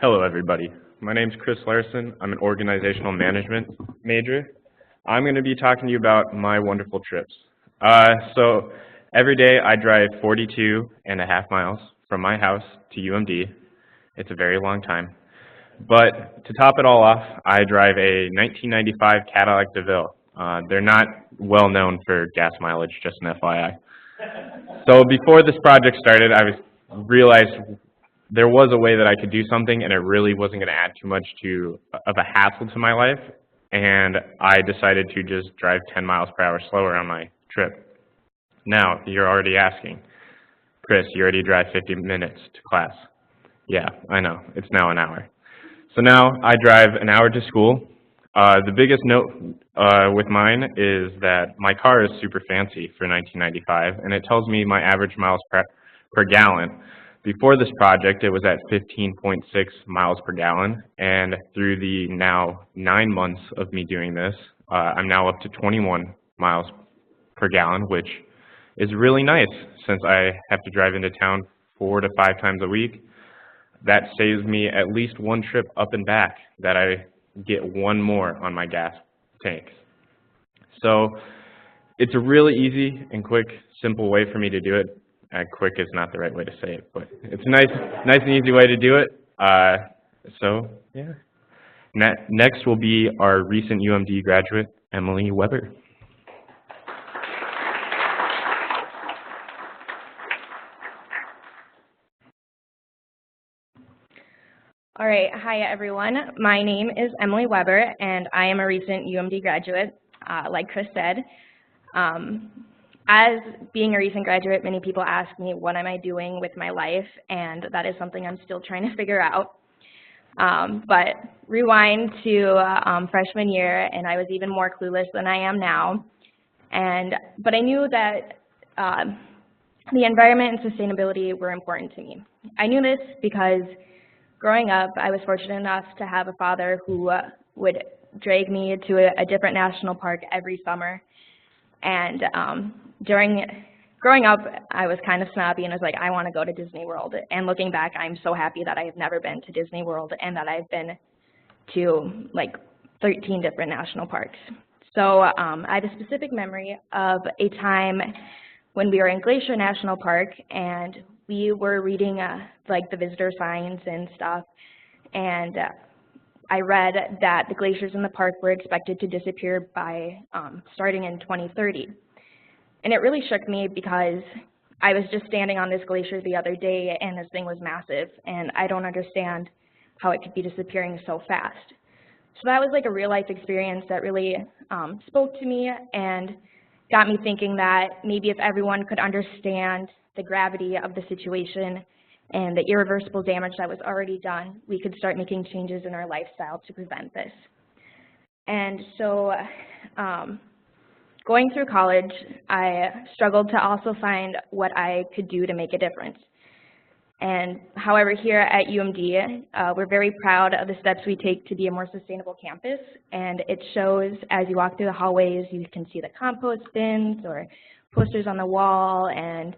Hello, everybody. My name is Chris Larson. I'm an organizational management major. I'm going to be talking to you about my wonderful trips. So every day I drive 42.5 miles from my house to UMD. It's a very long time. But to top it all off, I drive a 1995 Cadillac DeVille. They're not well known for gas mileage, just an FYI. So before this project started, I realized there was a way that I could do something, and it really wasn't going to add too much of a hassle to my life, and I decided to just drive 10 miles per hour slower on my trip. Now, you're already asking, Chris, you already drive 50 minutes to class. Yeah, I know, it's now an hour. So now I drive an hour to school. The biggest note with mine is that my car is super fancy for 1995, and it tells me my average miles per gallon. Before this project, it was at 15.6 miles per gallon, and through the now 9 months of me doing this, I'm now up to 21 miles per gallon, which is really nice since I have to drive into town 4 to 5 times a week. That saves me at least one trip up and back that I get one more on my gas tanks. So it's a really easy and quick, simple way for me to do it. Quick is not the right way to say it, but it's a nice and easy way to do it. So, yeah. Next will be our recent UMD graduate, Emily Weber. All right, hi everyone. My name is Emily Weber, and I am a recent UMD graduate, like Chris said. As being a recent graduate, many people ask me, what am I doing with my life? And that is something I'm still trying to figure out. But rewind to freshman year, and I was even more clueless than I am now. But I knew that the environment and sustainability were important to me. I knew this because growing up, I was fortunate enough to have a father who would drag me to a different national park every summer. And growing up, I was kind of snobby and was like, I want to go to Disney World. And looking back, I'm so happy that I have never been to Disney World and that I've been to like 13 different national parks. So I have a specific memory of a time when we were in Glacier National Park and we were reading like the visitor signs and stuff. And I read that the glaciers in the park were expected to disappear by starting in 2030. And it really shook me because I was just standing on this glacier the other day and this thing was massive. And I don't understand how it could be disappearing so fast. So that was like a real life experience that really spoke to me and got me thinking that maybe if everyone could understand the gravity of the situation and the irreversible damage that was already done, we could start making changes in our lifestyle to prevent this. And so going through college, I struggled to also find what I could do to make a difference. And however, here at UMD, we're very proud of the steps we take to be a more sustainable campus, and it shows as you walk through the hallways. You can see the compost bins or posters on the wall, and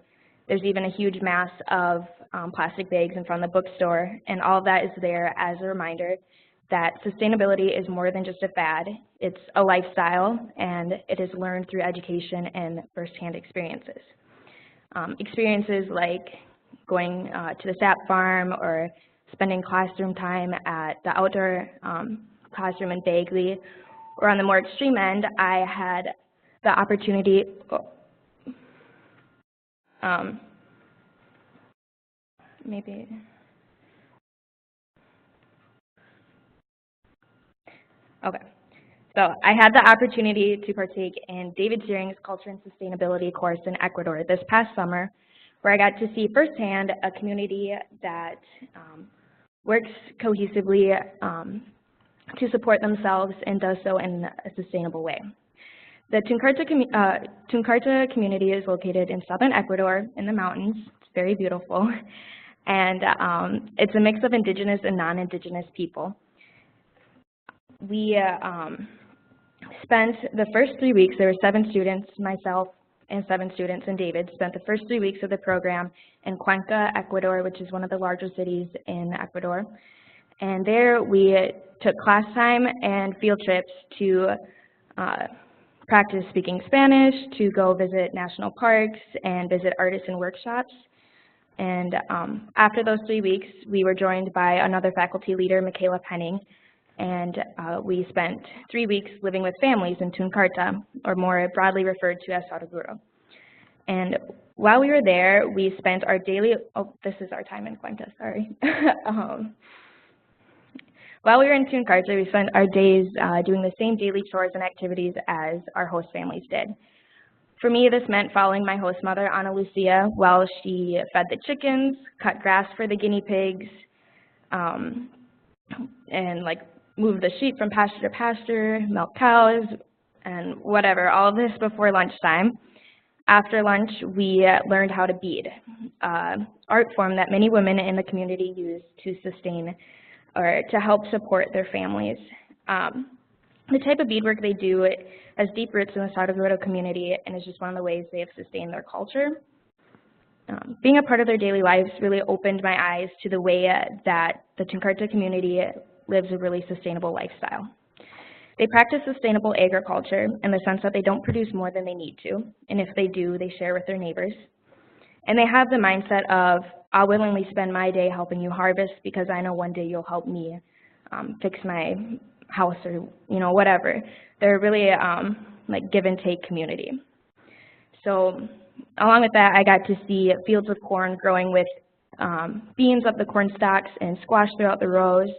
there's even a huge mass of plastic bags in front of the bookstore, and all of that is there as a reminder that sustainability is more than just a fad. It's a lifestyle, and it is learned through education and firsthand experiences. Experiences like going to the sap farm or spending classroom time at the outdoor classroom in Bagley, or on the more extreme end, I had the opportunity So I had the opportunity to partake in David Searing's Culture and Sustainability course in Ecuador this past summer, where I got to see firsthand a community that works cohesively to support themselves and does so in a sustainable way. The Tuncarta community is located in southern Ecuador in the mountains. It's very beautiful. And it's a mix of indigenous and non-indigenous people. We spent the first 3 weeks, there were 7 students, myself and 7 students, and David spent the first 3 weeks of the program in Cuenca, Ecuador, which is one of the larger cities in Ecuador. And there we took class time and field trips to practice speaking Spanish, to go visit national parks and visit artisan workshops. And after those 3 weeks, we were joined by another faculty leader, Michaela Penning, and we spent 3 weeks living with families in Tuncarta, or more broadly referred to as Saraguro. And while we were there, we spent our daily, this is our time in Cuenca, sorry. While we were in Tuncarta, we spent our days doing the same daily chores and activities as our host families did. For me, this meant following my host mother, Ana Lucia, while she fed the chickens, cut grass for the guinea pigs, and move the sheep from pasture to pasture, milk cows, and whatever, all of this before lunchtime. After lunch, we learned how to bead, art form that many women in the community use to sustain or to help support their families. The type of beadwork they do has deep roots in the Saraguro community and is just one of the ways they have sustained their culture. Being a part of their daily lives really opened my eyes to the way that the Tuncarta community lives a really sustainable lifestyle. They practice sustainable agriculture in the sense that they don't produce more than they need to, and if they do, they share with their neighbors. And they have the mindset of, I'll willingly spend my day helping you harvest because I know one day you'll help me fix my house or whatever. They're really like give and take community. So along with that, I got to see fields of corn growing with beans up the corn stalks and squash throughout the rows.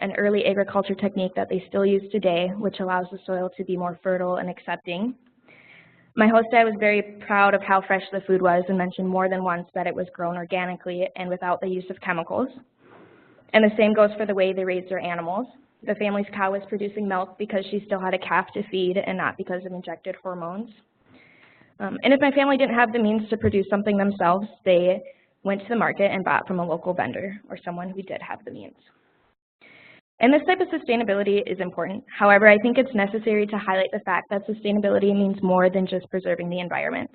An early agriculture technique that they still use today, which allows the soil to be more fertile and accepting. My host dad was very proud of how fresh the food was and mentioned more than once that it was grown organically and without the use of chemicals. And the same goes for the way they raised their animals. The family's cow was producing milk because she still had a calf to feed and not because of injected hormones. And if my family didn't have the means to produce something themselves, they went to the market and bought from a local vendor or someone who did have the means. And this type of sustainability is important. However, I think it's necessary to highlight the fact that sustainability means more than just preserving the environment.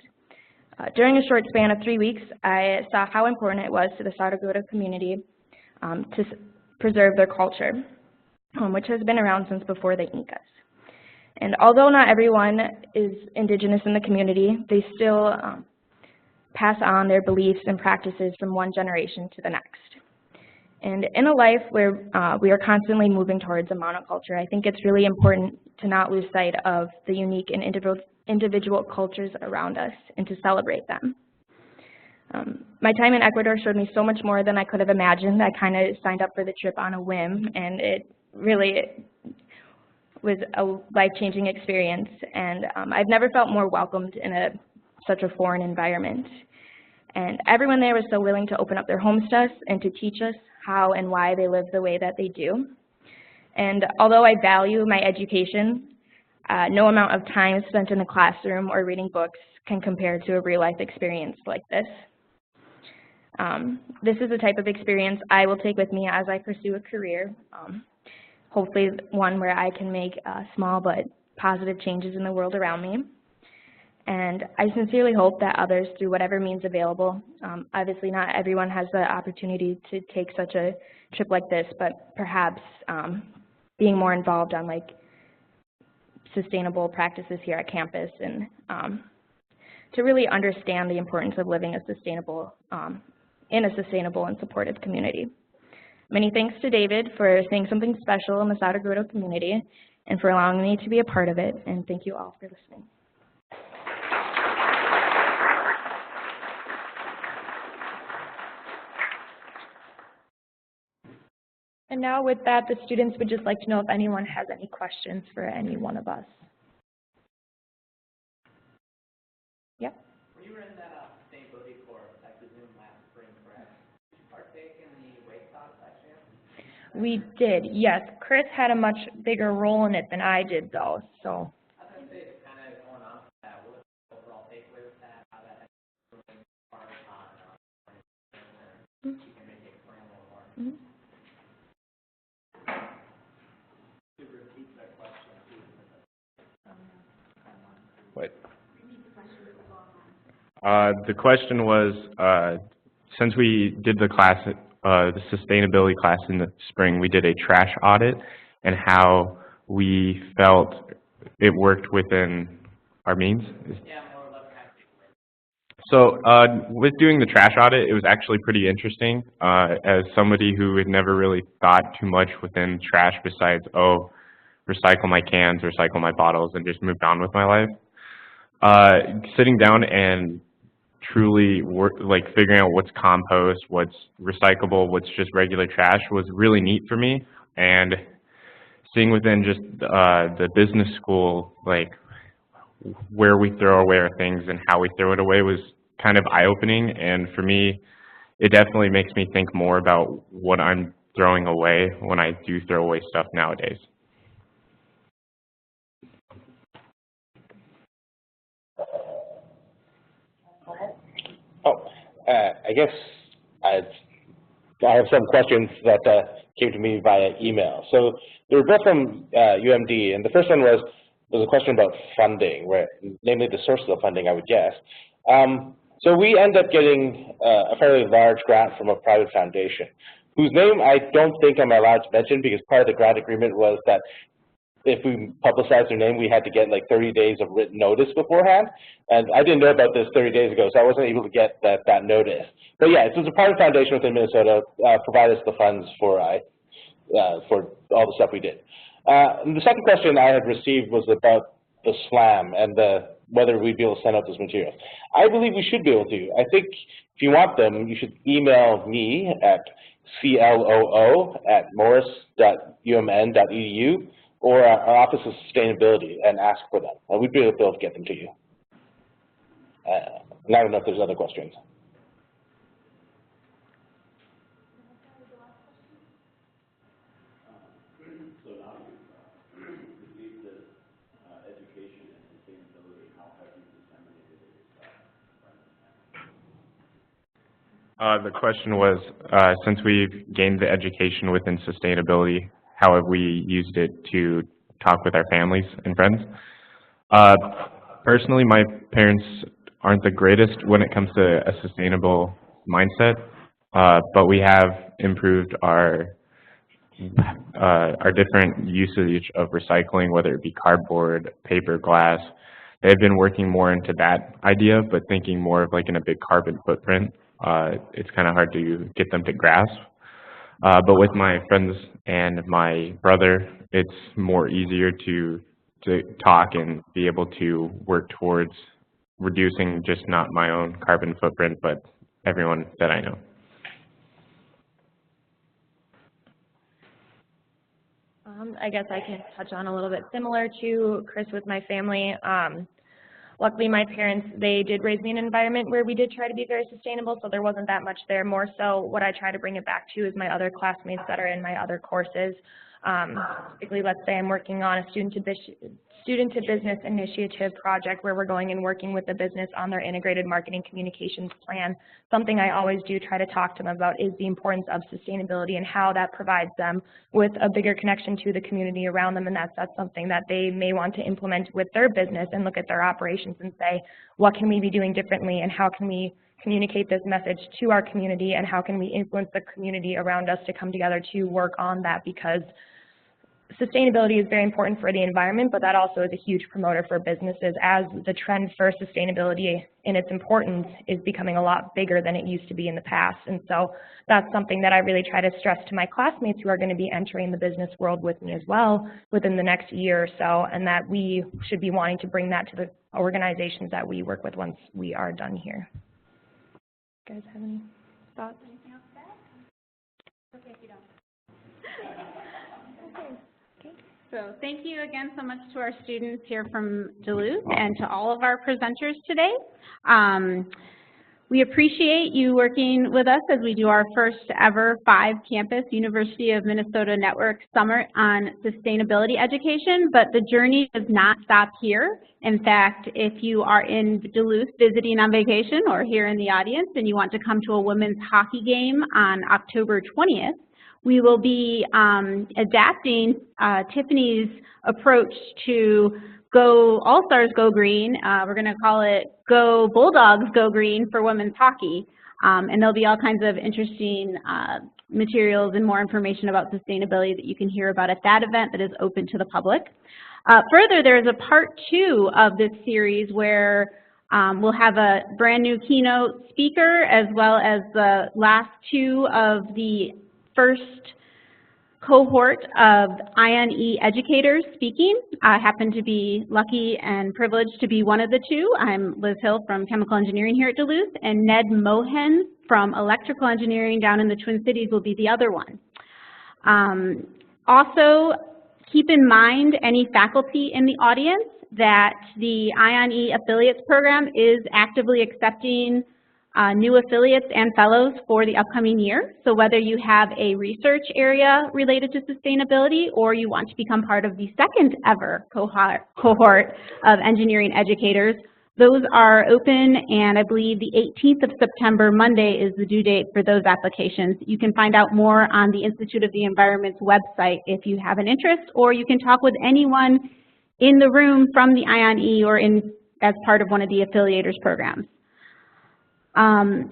During a short span of 3 weeks, I saw how important it was to the Saraguro community to preserve their culture, which has been around since before the Incas. And although not everyone is indigenous in the community, they still pass on their beliefs and practices from one generation to the next. And in a life where we are constantly moving towards a monoculture, I think it's really important to not lose sight of the unique and individual cultures around us and to celebrate them. My time in Ecuador showed me so much more than I could have imagined. I kind of signed up for the trip on a whim, and it really was a life-changing experience. And I've never felt more welcomed in such a foreign environment. And everyone there was so willing to open up their homes to us and to teach us how and why they live the way that they do. And although I value my education, no amount of time spent in the classroom or reading books can compare to a real-life experience like this. This is the type of experience I will take with me as I pursue a career, hopefully one where I can make small but positive changes in the world around me. And I sincerely hope that others, through whatever means available, obviously not everyone has the opportunity to take such a trip like this, but perhaps being more involved on like sustainable practices here at campus, and to really understand the importance of living a sustainable, in a sustainable and supportive community. Many thanks to David for saying something special in the Sao Grotto community and for allowing me to be a part of it, and thank you all for listening. And now with that, the students would just like to know if anyone has any questions for any one of us. Yep. When you were in that sustainability course, I presume last spring, correct? Did you partake in the weight loss by chance? We did, yes. Chris had a much bigger role in it than I did, though, so. I was going to say, kind of going on with that, what was the overall takeaway with that? How that has been part on you can make it explain a little more. Mm-hmm. What? The question was, since we did the class, the sustainability class in the spring, we did a trash audit and how we felt it worked within our means. So with doing the trash audit, it was actually pretty interesting as somebody who had never really thought too much within trash besides, oh, recycle my cans, recycle my bottles, and just moved on with my life. Sitting down and truly figuring out what's compost, what's recyclable, what's just regular trash was really neat for me. And seeing within just the business school, like where we throw away our things and how we throw it away was kind of eye-opening. And for me, it definitely makes me think more about what I'm throwing away when I do throw away stuff nowadays. I guess I have some questions that came to me via email. So they were both from UMD, and the first one was a question about funding, namely the source of the funding, I would guess. So we end up getting a fairly large grant from a private foundation, whose name I don't think I'm allowed to mention because part of the grant agreement was that if we publicized their name, we had to get like 30 days of written notice beforehand. And I didn't know about this 30 days ago, so I wasn't able to get that notice. But yeah, it was a private foundation within Minnesota, provided us the funds for all the stuff we did. And the second question I had received was about the SLAM and whether we'd be able to send out those materials. I believe we should be able to. I think if you want them, you should email me at cloo@morris.umn.edu or our Office of Sustainability and ask for them. We'd be able to get them to you. And I don't know if there's other questions. So now you've received this education and sustainability, how have you disseminated it? The question was, since we've gained the education within sustainability, how have we used it to talk with our families and friends? Personally, my parents aren't the greatest when it comes to a sustainable mindset, but we have improved our different usage of recycling, whether it be cardboard, paper, glass. They've been working more into that idea, but thinking more of like in a big carbon footprint. It's kind of hard to get them to grasp. But with my friends and my brother, it's more easier to talk and be able to work towards reducing just not my own carbon footprint, but everyone that I know. I guess I can touch on a little bit similar to Chris with my family. Luckily, my parents, they did raise me in an environment where we did try to be very sustainable, so there wasn't that much there. More so, what I try to bring it back to is my other classmates that are in my other courses. Typically, let's say I'm working on a student-to-business initiative project where we're going and working with the business on their integrated marketing communications plan. Something I always do try to talk to them about is the importance of sustainability and how that provides them with a bigger connection to the community around them, and that's something that they may want to implement with their business and look at their operations and say, what can we be doing differently and how can we communicate this message to our community and how can we influence the community around us to come together to work on that, because sustainability is very important for the environment, but that also is a huge promoter for businesses as the trend for sustainability in its importance is becoming a lot bigger than it used to be in the past. And so that's something that I really try to stress to my classmates who are going to be entering the business world with me as well within the next year or so, and that we should be wanting to bring that to the organizations that we work with once we are done here. You guys have any thoughts? Anything else to add? Okay if you don't. So thank you again so much to our students here from Duluth and to all of our presenters today. We appreciate you working with us as we do our first ever 5-campus University of Minnesota Network Summit on Sustainability Education, but the journey does not stop here. In fact, if you are in Duluth visiting on vacation or here in the audience and you want to come to a women's hockey game on October 20th, we will be adapting Tiffany's approach to Go All-Stars Go Green. We're going to call it Go Bulldogs Go Green for women's hockey. And there'll be all kinds of interesting materials and more information about sustainability that you can hear about at that event that is open to the public. Further, there's a part 2 of this series where we'll have a brand new keynote speaker as well as the last 2 of the first cohort of INE educators speaking. I happen to be lucky and privileged to be one of the 2. I'm Liz Hill from Chemical Engineering here at Duluth, and Ned Mohen from Electrical Engineering down in the Twin Cities will be the other one. Also, keep in mind, any faculty in the audience, that the INE Affiliates Program is actively accepting new affiliates and fellows for the upcoming year. So whether you have a research area related to sustainability or you want to become part of the second ever cohort of engineering educators, those are open, and I believe the 18th of September, Monday, is the due date for those applications. You can find out more on the Institute of the Environment's website if you have an interest, or you can talk with anyone in the room from the INE or as part of one of the affiliators programs.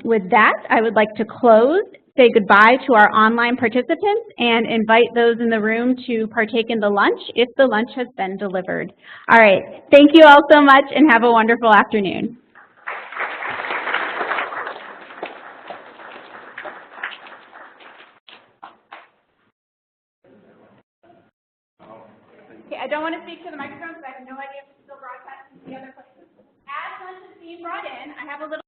With that, I would like to close, say goodbye to our online participants, and invite those in the room to partake in the lunch if the lunch has been delivered. All right, thank you all so much and have a wonderful afternoon. Okay, I don't want to speak to the microphone because I have no idea if it's still broadcasting to the other places. As lunch is being brought in, I have a little